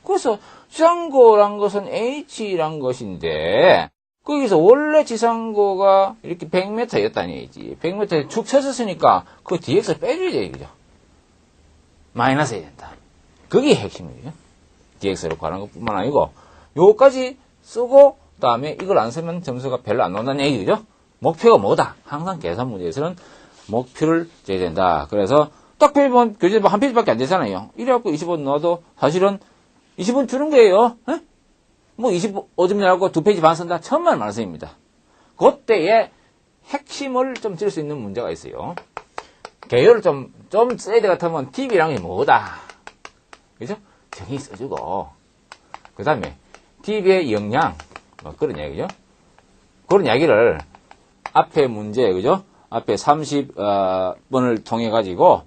그래서 지상고란 것은 H란 것인데 거기서 원래 지상고가 이렇게 100m였다는 얘기지. 100m에 축 쳐졌으니까 그 dx를 빼줘야 돼, 그죠? 마이너스 해야 된다. 그게 핵심이에요. dx를 구하는 것뿐만 아니고 요거까지 쓰고 그다음에 이걸 안 쓰면 점수가 별로 안 나온다는 얘기죠. 목표가 뭐다? 항상 계산 문제에서는 목표를 재야 된다. 그래서 딱 보면 교재 한 페이지밖에 안 되잖아요. 이래갖고 20원 넣어도 사실은 20원 주는 거예요. 에? 뭐 25점 내라고 2페이지 반 쓴다. 천만 말씀입니다. 그때의 핵심을 좀 질 수 있는 문제가 있어요. 개요를 좀 써야 될 것 같으면 TV랑 게 뭐다. 그죠? 정의 써주고. 그 다음에 TV의 역량. 뭐 그런 얘기죠. 그런 이야기를 앞에 문제, 그죠? 앞에 30번을 통해 가지고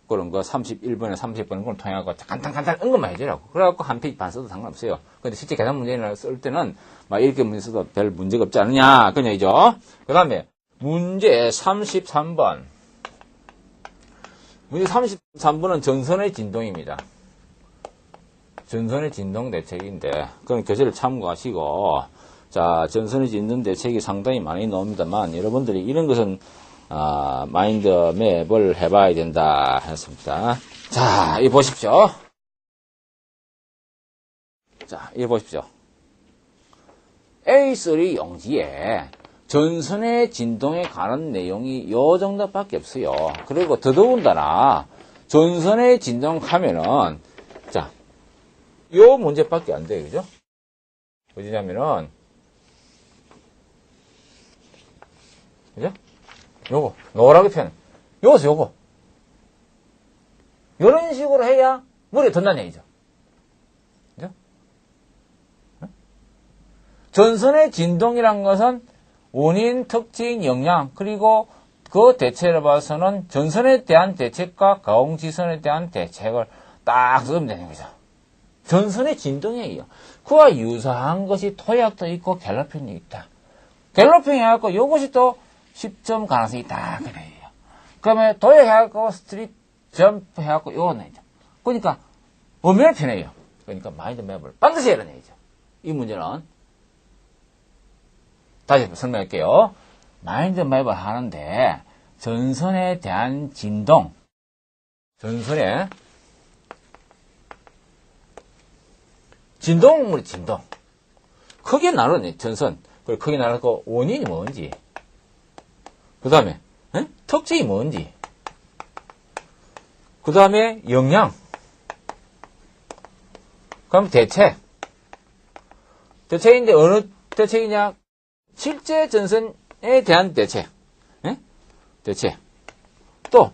그런 거 31번에 30번 그걸 통해갖고 간단 은근만 해주라고. 그래갖고 한 페이지 반 써도 상관없어요. 근데 실제 계산 문제를 쓸 때는 막 이렇게 문제 써도 별 문제가 없지 않느냐. 그런 얘기죠. 그 다음에 문제 33번. 문제 33번은 전선의 진동입니다. 전선의 진동 대책인데, 그건 교재를 참고하시고, 자, 전선의 진동 대책이 상당히 많이 나옵니다만, 여러분들이 이런 것은, 마인드맵을 해봐야 된다 했습니다. 자, 이 보십시오. 자, 이 보십시오. A3 용지에 전선의 진동에 관한 내용이 요 정도밖에 없어요. 그리고 더더군다나 전선의 진동 하면은 자, 요 문제밖에 안 돼요. 그죠? 뭐냐면은 그죠? 요거 노랗게 표현. 요거 요런 식으로 해야 머리에 든다는 얘기죠. 그죠? 전선의 진동이란 것은 원인, 특징, 영향, 그리고 그 대체를 봐서는 전선에 대한 대책과 가공지선에 대한 대책을 딱 쓰면 되는 거죠. 전선의 진동이에요. 그와 유사한 것이 토약도 있고 갤러핑이 있다. 갤러핑 해갖고 이것이 또 10점 가능성이 있다. 그래요. 그러면 도약해갖고 스트릿 점프 해갖고 요거는 이제. 그러니까 엄연히 편해요. 그러니까 마인드맵을 반드시 해야 되는 얘기죠. 이 문제는 다시 설명할게요. 마인드맵을 하는데 전선에 대한 진동, 전선의 진동물의 진동, 크게 나누네. 전선, 그리고 크게 나누고 원인이 뭔지, 그 다음에 특징이 뭔지, 그 다음에 영향, 그럼 대책. 대책인데 어느 대책이냐? 실제 전선에 대한 대책. 대책. 또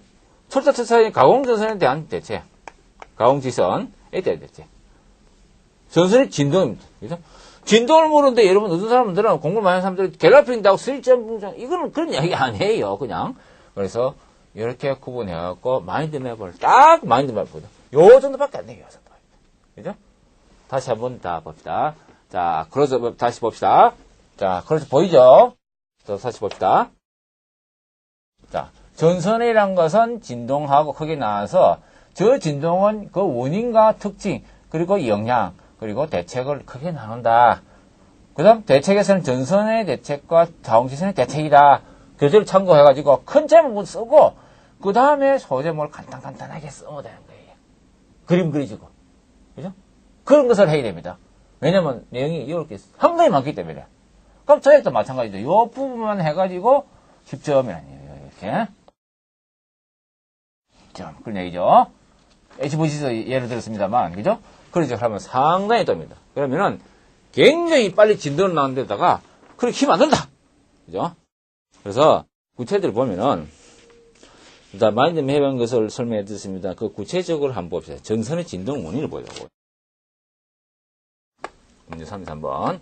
철자철사의 가공전선에 대한 대책. 가공지선에 대한 대책. 전선의 진동입니다. 그죠? 진동을 모르는데 여러분 어떤 사람들은 공부를 많이 하는 사람들이 갤러핑다고 스릴점붕장 이거는 그런 이야기 아니에요. 그냥. 그래서 이렇게 구분해갖고 마인드맵을 딱 마인드맵을 보자. 요 정도밖에 안 돼요. 그죠? 다시 한번 다 봅시다. 자, 그래서 다시 봅시다. 자, 그래서 보이죠? 다시 봅시다. 자, 전선이란 것은 진동하고 크게 나와서 저 진동은 그 원인과 특징, 그리고 영향, 그리고 대책을 크게 나눈다. 그 다음 대책에서는 전선의 대책과 자원지선의 대책이다. 교재를 참고해가지고 큰 제목을 쓰고 그 다음에 소제목을 간단하게 쓰면 되는 거예요. 그림 그려지고. 그죠? 그런 것을 해야 됩니다. 왜냐면 내용이 이렇게 상당히 많기 때문에. 그럼 저희도 마찬가지죠. 이 부분만 해가지고 10점이 아니에요. 이렇게. 점. 그런 얘기죠. HVC에서 예를 들었습니다만, 그죠? 그러죠. 그러면 상당히 뜹니다. 그러면은 굉장히 빨리 진도를 나온 데다가 그렇게 힘 안 든다. 그죠? 그래서 구체적으로 보면은 일단 마인드맵 해본 것을 설명해 드렸습니다. 그 구체적으로 한번 봅시다. 전선의 진동 원인을 보자고. 문제 33번.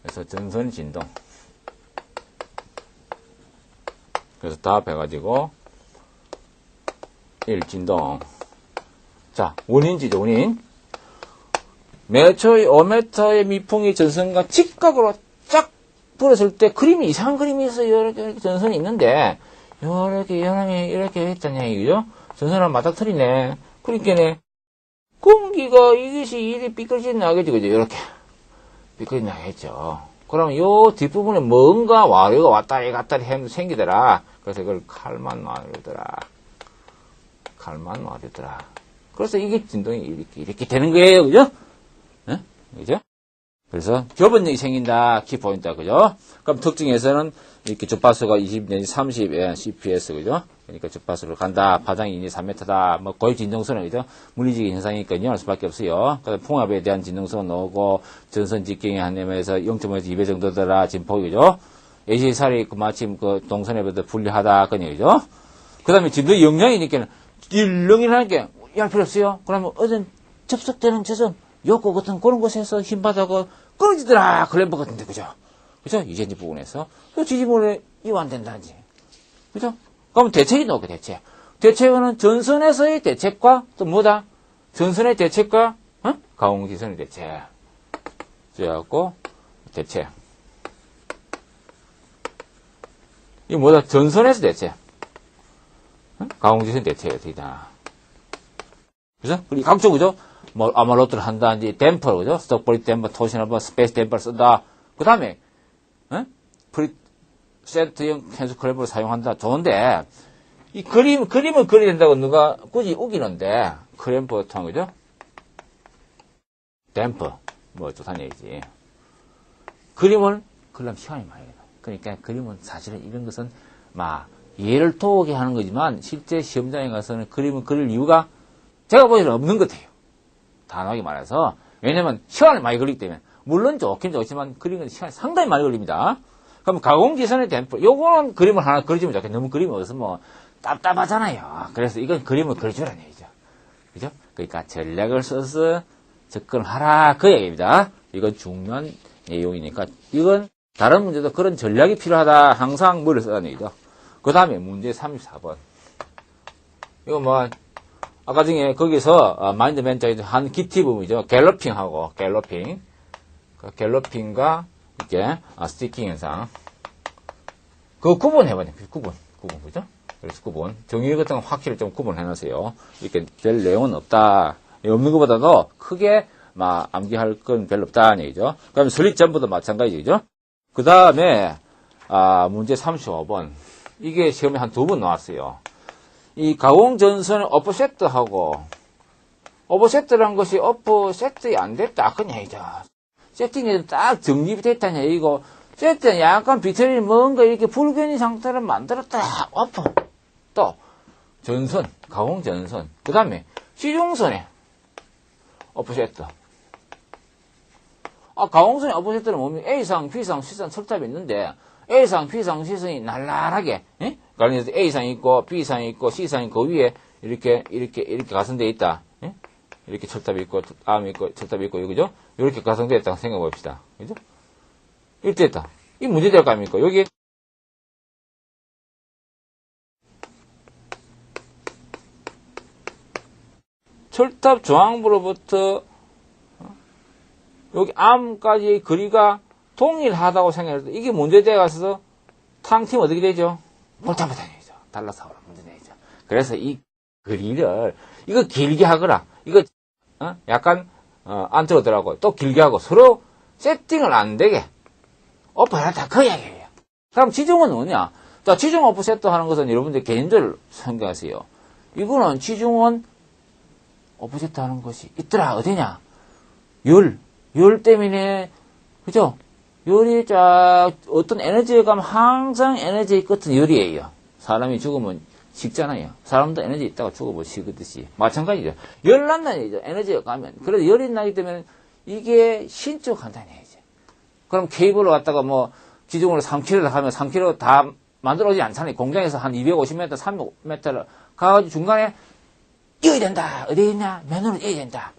그래서 전선 진동. 그래서 답해가지고 1 진동. 자, 원인지죠, 원인. 매초의 5m의 미풍이 전선과 직각으로 쫙 불었을 때 그림이 이상한 그림이 있어요. 이렇게 전선이 있는데 이렇게 연함이 이렇게 했잖아요. 그죠? 전선은 맞닥뜨리네. 그러니까네 공기가 이것이 이리 삐끗이 나겠죠. 그죠? 이렇게 삐끗이 나겠죠. 그러면 요 뒷부분에 뭔가 와류가 왔다리 갔다리 생기더라. 그래서 이걸 칼만 와류더라. 칼만 와류더라. 그래서 이게 진동이 이렇게 되는 거예요. 그죠? 네? 그죠? 그래서 교본력이 생긴다. 키포인트다. 그죠? 그럼 특징에서는 이렇게 주파수가 20 내지 30 CPS. 그죠? 그러니까 주파수로 간다. 파장이 이제 3m다. 뭐 거의 진동선은 그죠? 물리적인 현상이니까 인정할 수밖에 없어요. 그다음 풍압에 대한 진동선 나오고 전선 직경이 한 m 에서 0.5에서 2배 정도더라. 진폭. 그죠? AC살이 마침 그 동선에보다 불리하다. 그런 얘기죠? 그 다음에 진도 영향이니까 일렁이라는 게 할 필요 없어요. 그러면 어떤 접속되는 저선 요거 같은 그런 곳에서 힘받아가 끊어지더라. 클램프 같은데, 그죠? 그죠? 유전지 부분에서. 그 지지모래 이완 된다지. 그죠? 그러면 대책이 나오게 대책. 대책은 전선에서의 대책과 또 뭐다? 전선의 대책과 가공지선의 대책. 그래갖고 대책. 이 뭐다? 전선에서 대책. 가공지선 대책이 되다. 그죠? 그리고 각종, 그죠? 뭐, 아말로트를 한다든지, 댐퍼, 그죠? 스톡브리 댐퍼, 토시널버, 스페이스 댐퍼를 쓴다. 그 다음에, 프리센트형 캔수 클랩을 사용한다. 좋은데, 이 그림을 그려야 된다고 누가 굳이 우기는데, 크램프 통, 그죠? 댐퍼. 뭐, 좋다는 얘기지. 그림을 그리려면 시간이 많이 걸려. 그러니까 그림은 사실은 이런 것은, 이해를 도우게 하는 거지만, 실제 시험장에 가서는 그림을 그릴 이유가 제가 보기에는 없는 것 같아요. 단호하게 말해서. 왜냐면 시간이 많이 걸리기 때문에. 물론 좋긴 좋지만 그리는 시간이 상당히 많이 걸립니다. 그럼 가공지선의 댐프. 요거는 그림을 하나 그려주면 좋겠네. 너무 그림이 없으면 뭐 답답하잖아요. 그래서 이건 그림을 그려주라는 얘기죠. 그죠? 그러니까 전략을 써서 접근하라. 그 얘기입니다. 이건 중요한 내용이니까. 이건 다른 문제도 그런 전략이 필요하다. 항상 머리를 쓰라는 얘기죠. 그 다음에 문제 34번. 이거 뭐, 아까 중에 거기서 마인드 멘트에 한 기티 부분이죠. 갤러핑하고 갤러핑. 갤러핑과 이렇게 스티킹 현상. 그거 구분해봐야 돼요. 구분, 그죠? 그래서 구분. 정의 같은 건 확실히 좀 구분해놓으세요. 이렇게 별 내용은 없다. 없는 것보다도 크게 암기할 건 별로 없다는 얘기죠. 그다음에 설립 전부도 마찬가지죠. 그 다음에 문제 35번. 이게 시험에 한 2번 나왔어요. 이 가공전선을 오퍼세트하고, 오퍼세트라는 것이 오퍼세트이 안 됐다. 그냥 얘기죠. 세팅이 딱 정립이 됐다냐, 이거. 세팅은 약간 비틀이 뭔가 이렇게 불균이 상태를 만들었다. 오퍼. 또, 전선, 가공전선. 그 다음에, 시중선에, 오퍼세트. 가공선의 오퍼세트는 뭡니까? A상, B상, C상 철탑이 있는데, A상, B상, C상이 날라하게, 그래서 A상 있고, B상 있고, C상 있고, 위에, 이렇게 가선되어 있다. 이렇게 철탑이 있고, 암이 있고, 철탑이 있고, 그죠? 이렇게 가선되어 있다고 생각해 봅시다. 그죠? 이렇게 됐다. 이 문제 될 거 아닙니까? 여기, 철탑 중앙부로부터, 여기 암까지의 거리가 동일하다고 생각할 때, 이게 문제대에 가서 탕팀 어떻게 되죠? 못하면 되죠. 달라서 하라 문제 되죠. 그래서 이 거리를, 이거 길게 하거라. 이거, 약간, 안 들어오더라고. 또 길게 하고 서로 세팅을 안 되게 오퍼해놨다. 그 얘기예요. 그럼 지중은 뭐냐? 자, 지중 오퍼세트 하는 것은 여러분들 개인적으로 생각하세요. 이거는 지중원 오퍼세트 하는 것이 있더라. 어디냐? 열 때문에, 그죠? 열이 쫙, 어떤 에너지에 가면 항상 에너지의 끝은 열이에요. 사람이 죽으면 식잖아요. 사람도 에너지 있다가 죽으면 식듯이. 마찬가지죠. 열 난다는 얘기죠. 에너지가 가면. 그래서 열이 나기 때문에 이게 신축한다는 얘기죠. 그럼 케이블을 갖다가 뭐, 지중으로 3km를 하면 3km 다 만들어지지 않잖아요. 공장에서 한 250m, 300m를 가가지고 중간에 이어야 된다. 어디에 있냐? 맨으로 이어야 된다.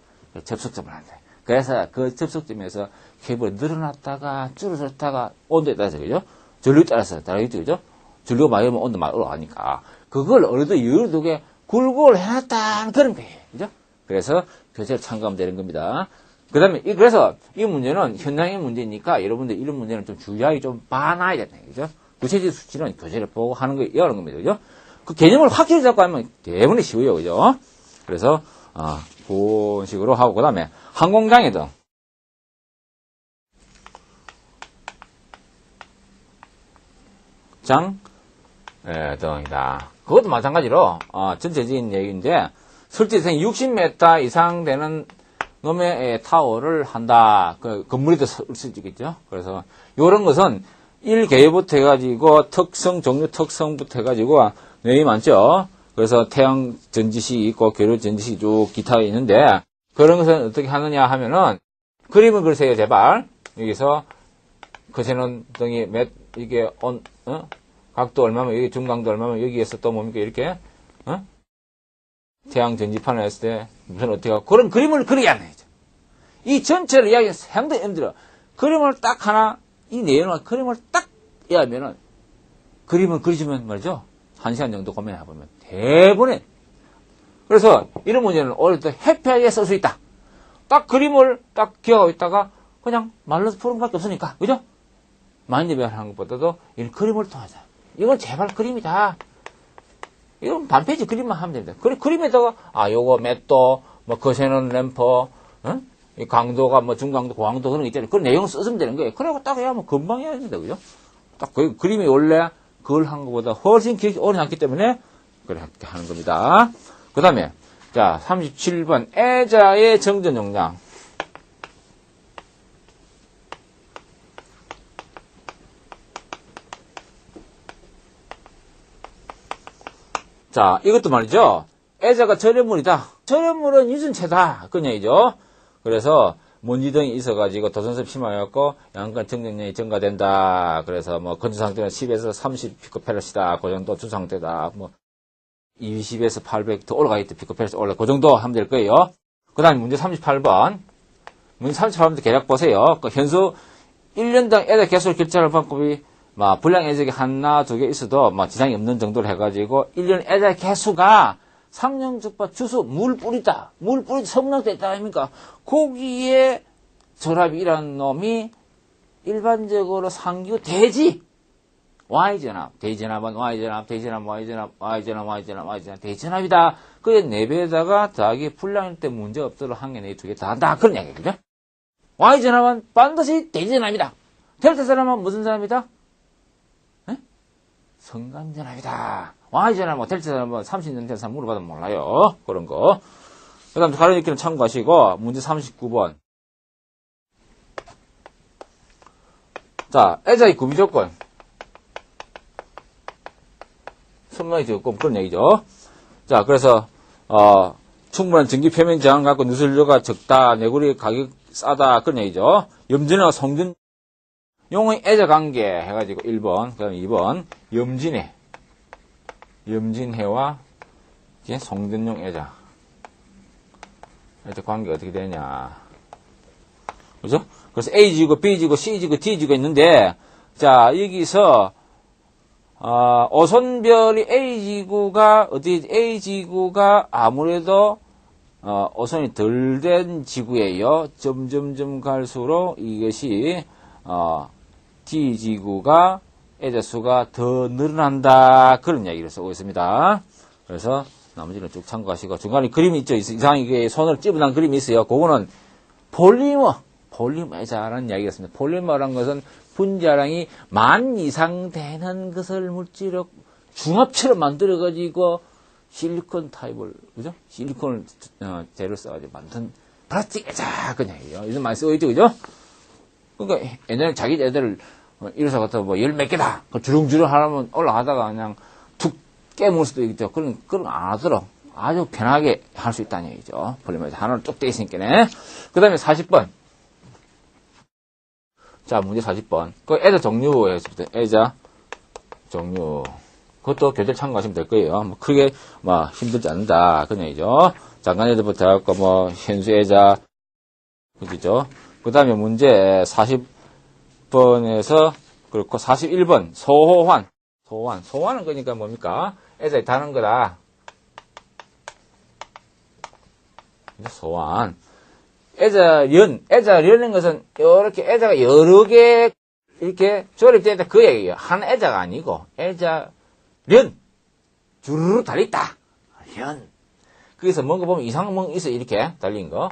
접속점을 한다. 그래서 그 접속점에서 케이블을 늘어났다가 줄어들었다가 온도에 따라서, 그죠? 전류에 따라서 다르겠죠, 그죠? 전류가 많이 오면 온도 많이 올라가니까. 그걸 어느 정도 여유를 두게 굴곡을 해놨다는 그런 거예요. 그죠? 그래서 교재를 참고하면 되는 겁니다. 그 다음에, 그래서 이 문제는 현장의 문제니까 여러분들 이런 문제는 좀 주의하게 좀 봐놔야 된다. 그죠? 구체적 수치는 교재를 보고 하는 거, 이러는 겁니다. 그죠? 그 개념을 확실히 잡고 하면 대부분 쉬워요. 그죠? 그래서, 그런 식으로 하고, 그 다음에 항공장애등. 등이다. 그것도 마찬가지로, 전체적인 얘기인데, 설치생 60m 이상 되는 놈의 타워를 한다. 그 건물에도 쓸 수 있겠죠. 그래서, 요런 것은 1개부터 해가지고, 종류 특성부터 해가지고, 내용이 많죠. 그래서 태양 전지식이 있고, 교류 전지식이 쭉 기타 있는데, 그런 것은 어떻게 하느냐 하면은, 그림을 그리세요, 제발. 여기서, 거세는 등이 이게 각도 얼마면, 여기 중강도 얼마면, 여기에서 또 뭡니까, 이렇게, 태양 전지판을 했을 때, 무슨 어떻게 하고, 그런 그림을 그려야 하는 거죠. 이 전체를 이야기하기 상당히 힘들어. 그림을 딱 하나, 이 내용을 그림을 딱 이해하면은, 그림을 그려주면 말이죠. 1시간 정도 고민해보면 대부분에. 그래서 이런 문제는 오히려 더 해피하게 쓸 수 있다. 딱 그림을 딱 기억하고 있다가 그냥 말로서 푸는 것밖에 없으니까. 그죠? 마인드맵 하는 것보다도 이런 그림을 통하자. 이건 제발 그림이다. 이건 반페이지 그림만 하면 됩니다. 그림에다가, 요거 맷도, 뭐, 거세는 램퍼, 응? 이 강도가 뭐 중강도, 고강도 그런 거 있잖아요. 그런 내용을 쓰면 되는 거예요. 그러고 딱 해야 뭐 금방 해야 됩니다. 그죠? 딱 그 그림이 원래 그걸 한 것보다 훨씬 기억이 오래 남기 때문에 그렇게 하는 겁니다. 그 다음에, 자, 37번. 애자의 정전 용량. 자, 이것도 말이죠. 애자가 절연물이다. 절연물은 유전체다. 그 얘기죠. 그래서 먼지 등이 있어가지고 도전섭 심하여갖고 양간 정전량이 증가된다. 그래서 뭐 건조 상태는 10에서 30 피코페럿이다. 그 정도 주 상태다. 뭐 20에서 800 더 올라가 있다. 피코페럿 올라. 그 정도 하면 될 거예요. 그 다음에 문제 38번. 문제 38번도 계략 보세요. 그 현수 1년당 애자 개수를 결제하는 방법이 불량 애적이 하나, 두 개 있어도, 지장이 없는 정도로 해가지고, 1년 애적 개수가 상령적과 주수, 물 뿌리다. 물 뿌리다, 성능됐다 아닙니까? 거기에 절합이라는 놈이 일반적으로 상규 대지, Y전압, 대전압은 Y전압, 대전압, Y전압, Y전압, Y전압, Y전압, 대전압이다. 그게 4배에다가 더하기 불량일 때 문제 없도록 한 개, 네, 두 개 다 한다. 그런 이야기죠. Y전압은 반드시 대전압이다. 델타 사람은 무슨 사람이다? 성감전압이다. Y전압, 델타전압, 30년 된 사람 물어봐도 몰라요. 그런 거. 그 다음, 가로 읽기는 참고하시고, 문제 39번. 자, 애자의 구비조건. 선망이 조건, 그런 얘기죠. 자, 그래서, 충분한 전기 표면 저항 갖고 누설료가 적다, 내구리 가격 싸다, 그런 얘기죠. 염전과 성전, 용의 애자 관계 해가지고 1번, 그 다음에 2번, 염진해와 이제 송전용 애자. 애자 관계 어떻게 되냐. 그죠? 그래서 A지구, B지구, C지구, D지구가 있는데, 자, 여기서, 오손별이 A지구가 아무래도, 오손이 덜 된 지구예요. 점점점 갈수록 이것이, D지구가 애자수가 더 늘어난다. 그런 이야기를 쓰고 있습니다. 그래서 나머지는 쭉 참고하시고 중간에 그림이 있죠. 이상하게 손을 찝어난 그림이 있어요. 그거는 폴리머 애자라는 이야기였습니다. 폴리머라는 것은 분자량이 10,000 이상 되는 것을 물질로 중합체로 만들어가지고 실리콘 타입을, 그죠? 실리콘을 재료를 써가지고 만든 플라스틱 애자. 그런 이야기예요. 요즘 많이 쓰고 있죠. 그죠? 그러니까 옛날에 자기 애들을 이래서 갖다 열 몇 개다. 주렁주렁 하려면 올라가다가 그냥 툭 깨물 수도 있죠. 그런 안 하도록 아주 편하게 할 수 있다는 얘기죠. 폴리머에서 하나로 쭉 돼 있으니까네. 그 다음에 40번. 자, 문제 40번. 그 애자 종류 했을 때, 애자 종류. 그것도 교재를 참고하시면 될 거예요. 크게, 힘들지 않는다. 그런 얘기죠. 잠깐 애들부터 해갖고, 현수 애자. 그죠? 그 다음에 문제 40번에서, 그렇고 41번, 소환. 소환은 그러니까 뭡니까? 애자에 다는 거다. 소환. 애자련인 것은, 이렇게 애자가 여러 개, 이렇게 조립되어 있다. 그 얘기예요. 한 애자가 아니고, 애자련. 주르르 달려있다. 련. 거기서 뭔가 보면 이상한 뭔가 있어. 이렇게 달린 거.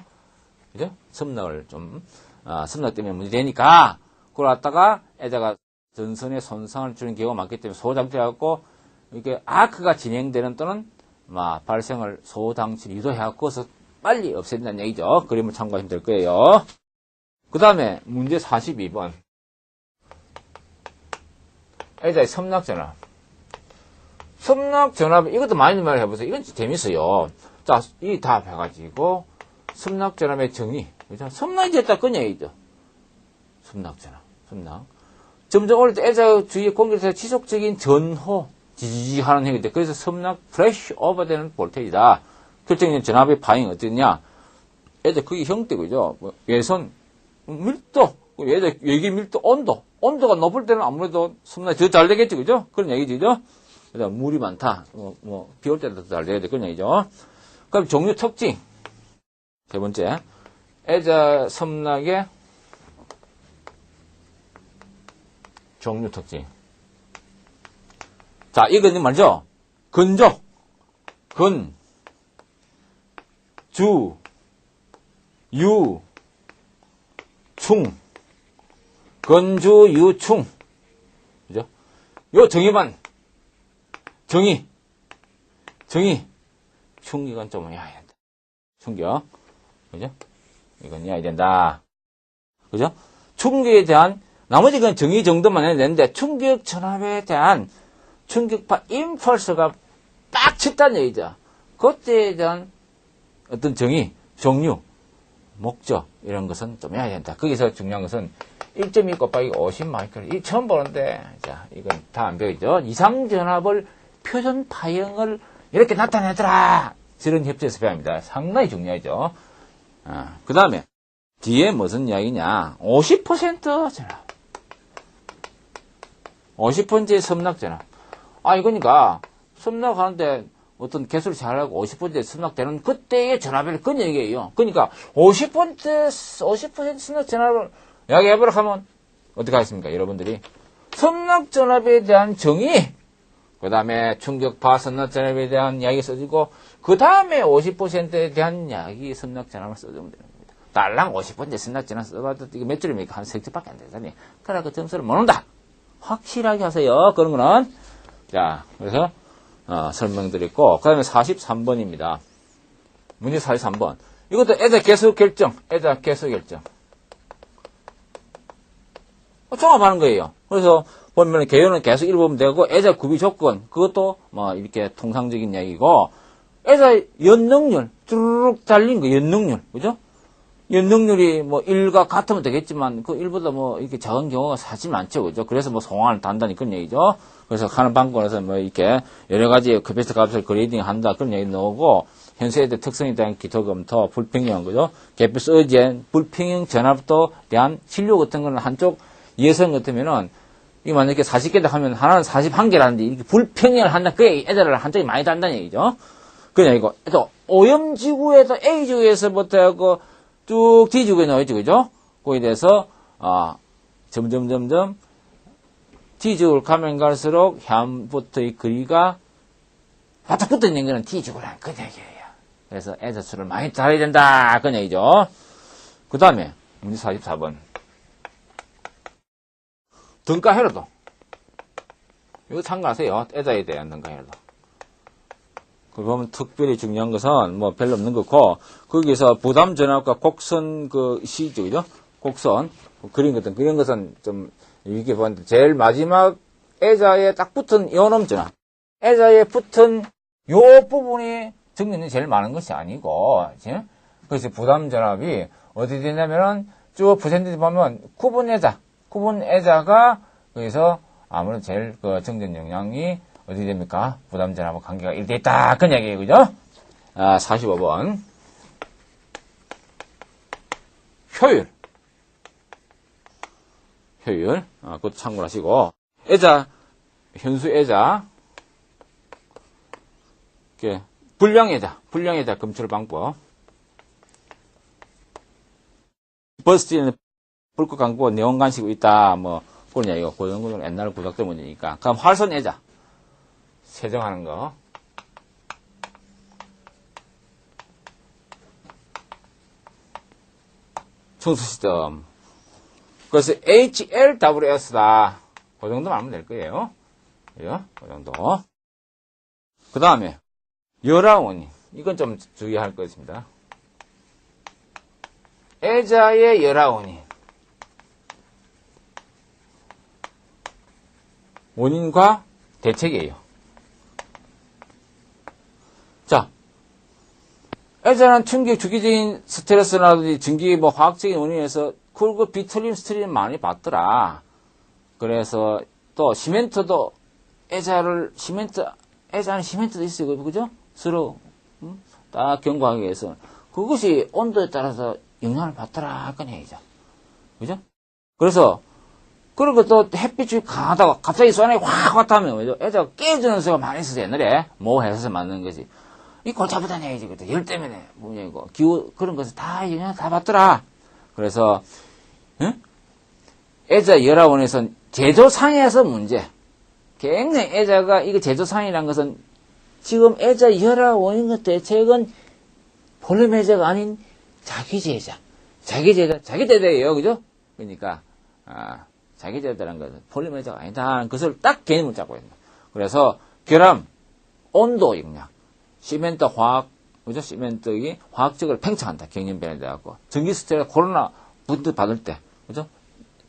그죠? 섬락을 좀, 섬락 때문에 문제 되니까, 그걸 갖다가 애자가 전선에 손상을 주는 경우가 많기 때문에 소장치해갖고, 이렇게 아크가 진행되는 또는, 발생을 소장치 유도해갖고, 빨리 없앤다는 얘기죠. 그림을 참고하시면 될 거예요. 그 다음에 문제 42번. 애자의 섬락전압. 섬락전압, 이것도 많이 해보세요. 이건 재밌어요. 자, 이 답 해가지고, 섬락전압의 정의. 그죠? 섬락이 됐다, 그 얘기죠. 섬락. 점점 어릴 때 애자 주위의 공기에서 지속적인 전호, 지지지 하는 행위인데, 그래서 섬락, 프레쉬 오버되는 볼테이지다. 결정적인 전압의 반응이 어떠냐? 애자 그게 형태고죠. 예선, 밀도, 애자 외기 밀도, 온도가 높을 때는 아무래도 섬락이 더 잘 되겠죠, 그죠? 그런 얘기죠. 그다음 물이 많다. 비 올 때도 잘 돼야 돼. 그런 얘기죠. 그럼 종류 특징. 세 번째. 애자 섬락의 종류 특징. 자, 이거는 말이죠. 근조, 근, 주, 유, 충. 근주, 유, 충. 그죠? 요 정의만. 정의. 충, 이건 좀 해야 된다. 충격. 그죠? 이건 해야 된다. 그죠? 충격에 대한, 나머지 건 정의 정도만 해야 되는데, 충격 전압에 대한 충격파 임펄스가 딱 쳤다는 얘기죠. 그때에 대한 어떤 정의, 종류, 목적, 이런 것은 좀 해야 된다. 거기서 중요한 것은 1.2 곱하기 50 마이크로. 이 처음 보는데, 자, 이건 다 안 배우죠. 이상전압을 표준 파형을 이렇게 나타내더라. 저런 협조에서 배웁니다. 상당히 중요하죠. 그 다음에, 뒤에 무슨 이야기냐. 50% 전압. 50% 섬락전압. 이거니까, 섬락하는데 어떤 개수를 잘하고 50% 섬락되는 그때의 전압을 그런 얘기예요. 그러니까, 50% 섬락 전압을 이야기해보라 하면, 어떻게 하겠습니까? 여러분들이. 섬락 전압에 대한 정의, 그 다음에 충격파 섬락 전압에 대한 이야기 써주고, 그 다음에 50%에 대한 이야기 섬락 전압을 써주면 되는 겁니다. 달랑 50% 섬락 전압 써봐도 이게 몇 줄입니까? 한 3줄밖에 안 되잖아요. 그래, 그 점수를 못 온다. 확실하게 하세요. 그런 거는. 자, 그래서, 설명드렸고, 그 다음에 43번입니다. 문제 43번. 이것도 애자 개수 결정. 종합하는 거예요. 그래서, 보면 개요는 계속 읽어보면 되고, 애자 구비 조건. 그것도, 이렇게 통상적인 이야기고, 애자 연능률. 쭈르륵 달린 거, 연능률. 그죠? 연능률이 1과 같으면 되겠지만, 그 1보다 이렇게 작은 경우가 사실 많죠. 그죠? 그래서 송환을 단다니 그런 얘기죠. 그래서 하는 방법에서 이렇게 여러 가지 컴퓨터 값을 그레이딩 한다. 그런 얘기 나오고, 현세대 특성에 대한 기초 검토, 불평형, 그죠? 개표스 의젠, 불평형 전압도 대한 진료 같은 거는 한쪽 예성 같으면은, 이게 만약에 40개다 하면 하나는 41개라는데, 이렇게 불평형을 한다. 그게 애들을 한쪽이 많이 단다는 얘기죠. 그냥 이거, 또, 오염지구에서 A지구에서부터 하고, 쭉 D지구에 나와있죠, 그죠? 거기에 대해서, 점점, D지구를 가면 갈수록, 향부터의 거리가, 바짝 붙어 있는 거는 D지구라는 그 얘기예요. 그래서 애자수를 많이 달아야 된다, 그 얘기죠. 그 다음에, 문제 44번. 등가해로도. 이거 참고하세요. 애자에 대한 등가해로도. 그 보면 특별히 중요한 것은 별로 없는 거고, 거기서 부담 전압과 곡선 시죠, 그죠? 곡선 그림 그런 것은 좀 이렇게 보는데 제일 마지막 애자에 딱 붙은 요놈 전압, 애자에 붙은 요 부분이 정리는 제일 많은 것이 아니고, 그치? 그래서 부담 전압이 어디 되냐면은 쭉 퍼센티지 보면 구분 애자가 거기서 아무래도 제일 정전 영향이 어디 됩니까? 부담 전압과 관계가 1대 있다. 그런 얘기예요. 그죠? 45번. 효율. 그것도 참고를 하시고. 현수 애자. 불량 애자 검출 방법. 버스트에는 불꽃 감고 내원 간시고 있다. 그런 얘기가 고등고등 옛날 구닥들 문제니까. 그럼 활선 애자. 세정하는 거. 청소 시스템. 그래서 HLWS다. 그 정도만 하면 될 거예요. 그죠? 그 정도. 그 다음에, 열화원인. 이건 좀 주의할 거 있습니다. 애자의 열화원인. 원인과 대책이에요. 자, 애자는 충격 주기적인 스트레스라든지 증기 화학적인 원인에서 그리고 비틀륨 스트림 많이 받더라. 그래서 또 시멘트도 애자는 시멘트도 있어요. 그죠? 서로 딱 경고하기 위해서 그것이 온도에 따라서 영향을 받더라. 그런 얘기죠. 그죠? 그래서 그리고 또 햇빛이 강하다가 갑자기 소나기 확 왔다면, 왜죠? 애자가 깨지는 수가 많이 있어서 옛날에, 모 해서 만드는 거지. 이 골자보다 내야지. 그때 열 때문에, 뭐냐고. 기후, 그런 것을 다 영향 다 받더라. 그래서, 응? 애자 열화원에선 제조상에서 문제. 굉장히 애자가, 이거 제조상이란 것은 지금 애자 열화원인 것 대책은 볼륨 애자가 아닌 자기제자. 자기제자예요. 그죠? 그러니까, 자기제자라는 것은 볼륨 애자가 아니다 하는 것을 딱 개념을 잡고 있는 거예요. 그래서 결함, 온도 영향, 시멘트 화학, 그죠? 시멘트이 화학적으로 팽창한다. 경련 변화돼 갖고 전기 스트레스 코로나 분들 받을 때, 그죠?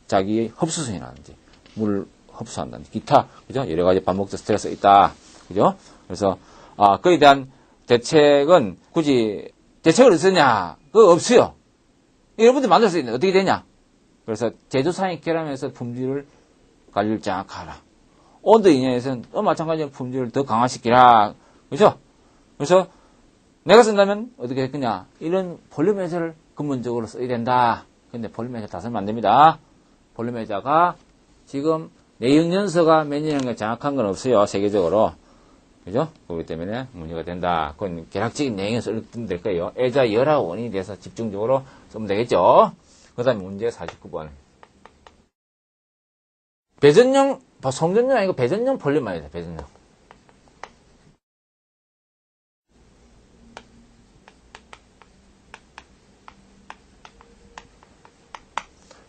자기의 흡수성이라든지 물 흡수한다든지 기타, 그죠? 여러 가지 반복적 스트레스 있다, 그죠? 그래서 그에 대한 대책은 굳이 대책을 쓰냐? 그거 없어요. 여러분들 만들 수 있는데 어떻게 되냐? 그래서 제조상의 결함에서 품질을 관리를 장악하라. 온도 인하에서는 또 마찬가지로 품질을 더 강화시키라. 그죠? 그래서 내가 쓴다면 어떻게 할 거냐? 이런 볼륨 해제를 근본적으로 써야 된다. 근데 볼륨 해제 다 쓰면 안 됩니다. 볼륨 해제가 지금 내용 연서가 몇 년인가 장악한 건 없어요. 세계적으로. 그죠? 그렇기 때문에 문제가 된다. 그건 개략적인 내용에서 읽으면 될 거예요. 애자 열화 원인에 대해서 집중적으로 쓰면 되겠죠? 그 다음에 문제 49번. 배전용, 성전용 아니고 배전용 볼륨 말이다. 배전용.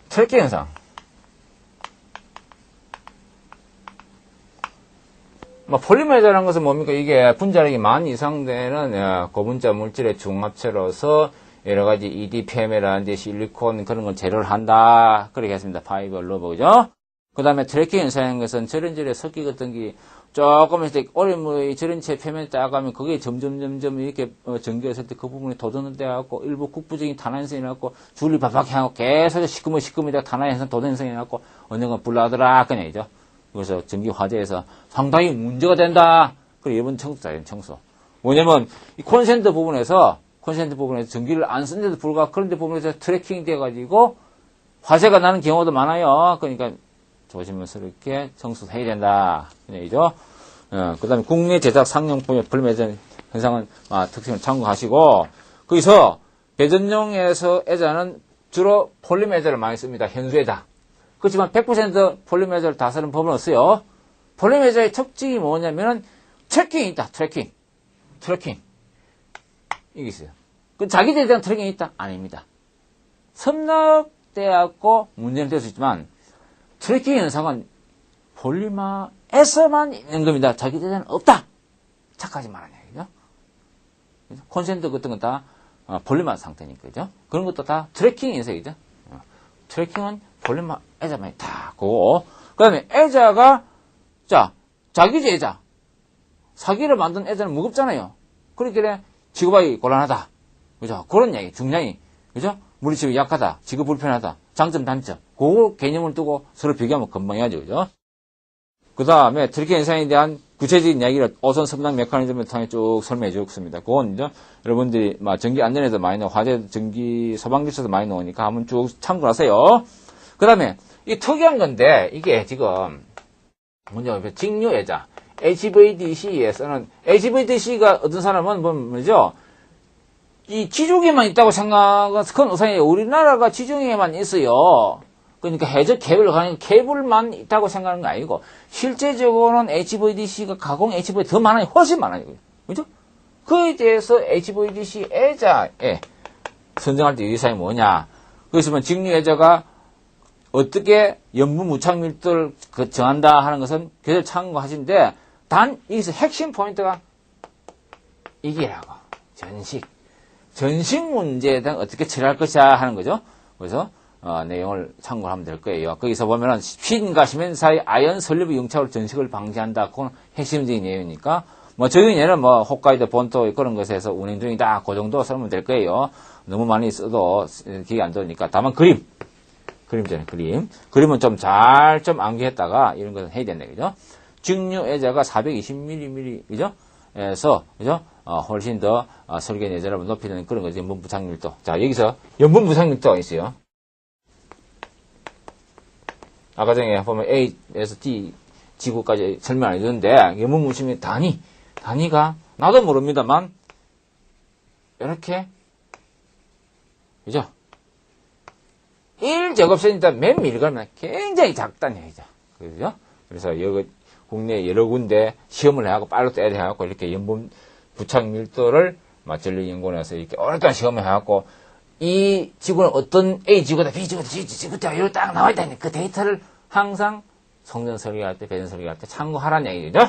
철기 현상. 폴리메르라는 것은 뭡니까? 이게 분자력이 만 이상 되는 고분자 물질의 중합체로서 여러 가지 EDPM이라든지 실리콘 그런 걸 재료를 한다. 그렇게 했습니다. 파이버 러버, 그죠? 그 다음에 트래킹 현상인 것은 저런저런 섞이 같은 게 조금 있을 때 오랜물의 저런체 표면에 따가면 그게 점점 이렇게 전개했을 때 그 부분이 도전을 돼갖고 일부 국부적인 탄화현상이 나갖고 줄이 바박해 하고 계속 시커멓다 탄화현상 도전현상이 나갖고 언젠가 불나더라. 그냥이죠. 그래서 전기 화재에서 상당히 문제가 된다. 그리고 이번 청소자예요, 청소. 뭐냐면, 이 콘센트 부분에서 전기를 안 쓰는데도 불구하고 그런 데 부분에서 트래킹이 돼가지고 화재가 나는 경우도 많아요. 그러니까 조심스럽게 청소해야 된다. 그냥이죠. 그 다음에 국내 제작 상용품의 불매전 현상은, 특징을 참고하시고, 거기서 배전용에서 애자는 주로 폴리머 애자를 많이 씁니다. 현수애자. 그렇지만 100% 폴리머 애자를 다 쓰는 법은 없어요. 폴리머 애자의 특징이 뭐냐면은 트래킹이 있다. 트래킹. 이게 있어요. 그 자기들에 대한 트래킹이 있다? 아닙니다. 섭납돼갖고 문제는 될 수 있지만 트래킹 현상은 폴리머에서만 있는 겁니다. 자기들에 대한 없다. 착하지 말아야 얘기죠. 콘센트 같은 건 다 폴리머 상태니까, 그죠? 그런 것도 다 트래킹 현상이죠. 트래킹은 폴리머 애자만 있다. 그 다음에 애자가, 자기제 애자. 사기를 만든 애자는 무겁잖아요. 그렇게 지구박이 곤란하다. 그죠? 그런 얘기, 중량이. 그죠? 물리치고 약하다. 지구 불편하다. 장점, 단점. 그 개념을 두고 서로 비교하면 금방 해야죠. 그죠? 그 다음에 트래킹 현상에 대한 구체적인 이야기를 오선 섭납 메커니즘을 통해 쭉 설명해 주었습니다. 그건 이제 여러분들이 전기 안전에도 많이 나오고 화재 전기 소방기술에도 많이 나오니까 한번 쭉 참고하세요. 그 다음에 이 특이한 건데 이게 지금 뭐냐 직류애자 HVDC에서는 HVDC가 어떤 사람은 뭐죠? 이 지중해만 있다고 생각은 그건 우상이에요. 우리나라가 지중해만 있어요. 그러니까 해적 케이블을 가는 케이블만 있다고 생각하는 거 아니고 실제적으로는 HVDC가 가공 HVD 더 많아요. 훨씬 많아요. 그죠? 그에 대해서 HVDC 애자에 선정할 때 유의사항이 뭐냐? 그래서 직류애자가 어떻게 연분 무착 밀도를 정한다 하는 것은 계속 참고하시는데 단 여기서 핵심 포인트가 이게라고 전식 문제에 대한 어떻게 처리할 것이야 하는 거죠. 그래서 내용을 참고하면 될 거예요. 거기서 보면은 핀과 시멘 사이 아연 설립의 융착으로 전식을 방지한다. 그건 핵심적인 내용이니까 적인 예는 홋카이도 본토 그런 것에서 운행 중이다. 그 정도 쓰면 될 거예요. 너무 많이 써도 기억이 안 되니까. 다만 그림이잖아요. 그림은 좀 잘 암기했다가 이런 것은 해야 된다. 그죠? 직류애자가 420mm, 그죠? 에서, 그죠? 훨씬 더 설계 내재를 높이는 그런 거죠. 연분 부착 밀도. 자, 여기서 연분 부착 밀도가 있어요. 아까 전에 보면 A에서 D 지구까지 설명 안 해줬는데, 연분무심의 단위가, 나도 모릅니다만, 이렇게, 그죠? 1제곱센티미터 몇 밀리그램이나 굉장히 작다는 얘기죠. 그죠? 그래서 여기 국내 여러 군데 시험을 해갖고 파일럿 해갖고 이렇게 연분 부착 밀도를 전력연구원에서 이렇게 오랫동안 시험을 해갖고 이 지구는 어떤 A 지구다, B 지구다, C 지구다 이렇게 딱 나와 있다니 그 데이터를 항상 성전 설계할 때, 배전 설계할 때 참고하라는 얘기죠.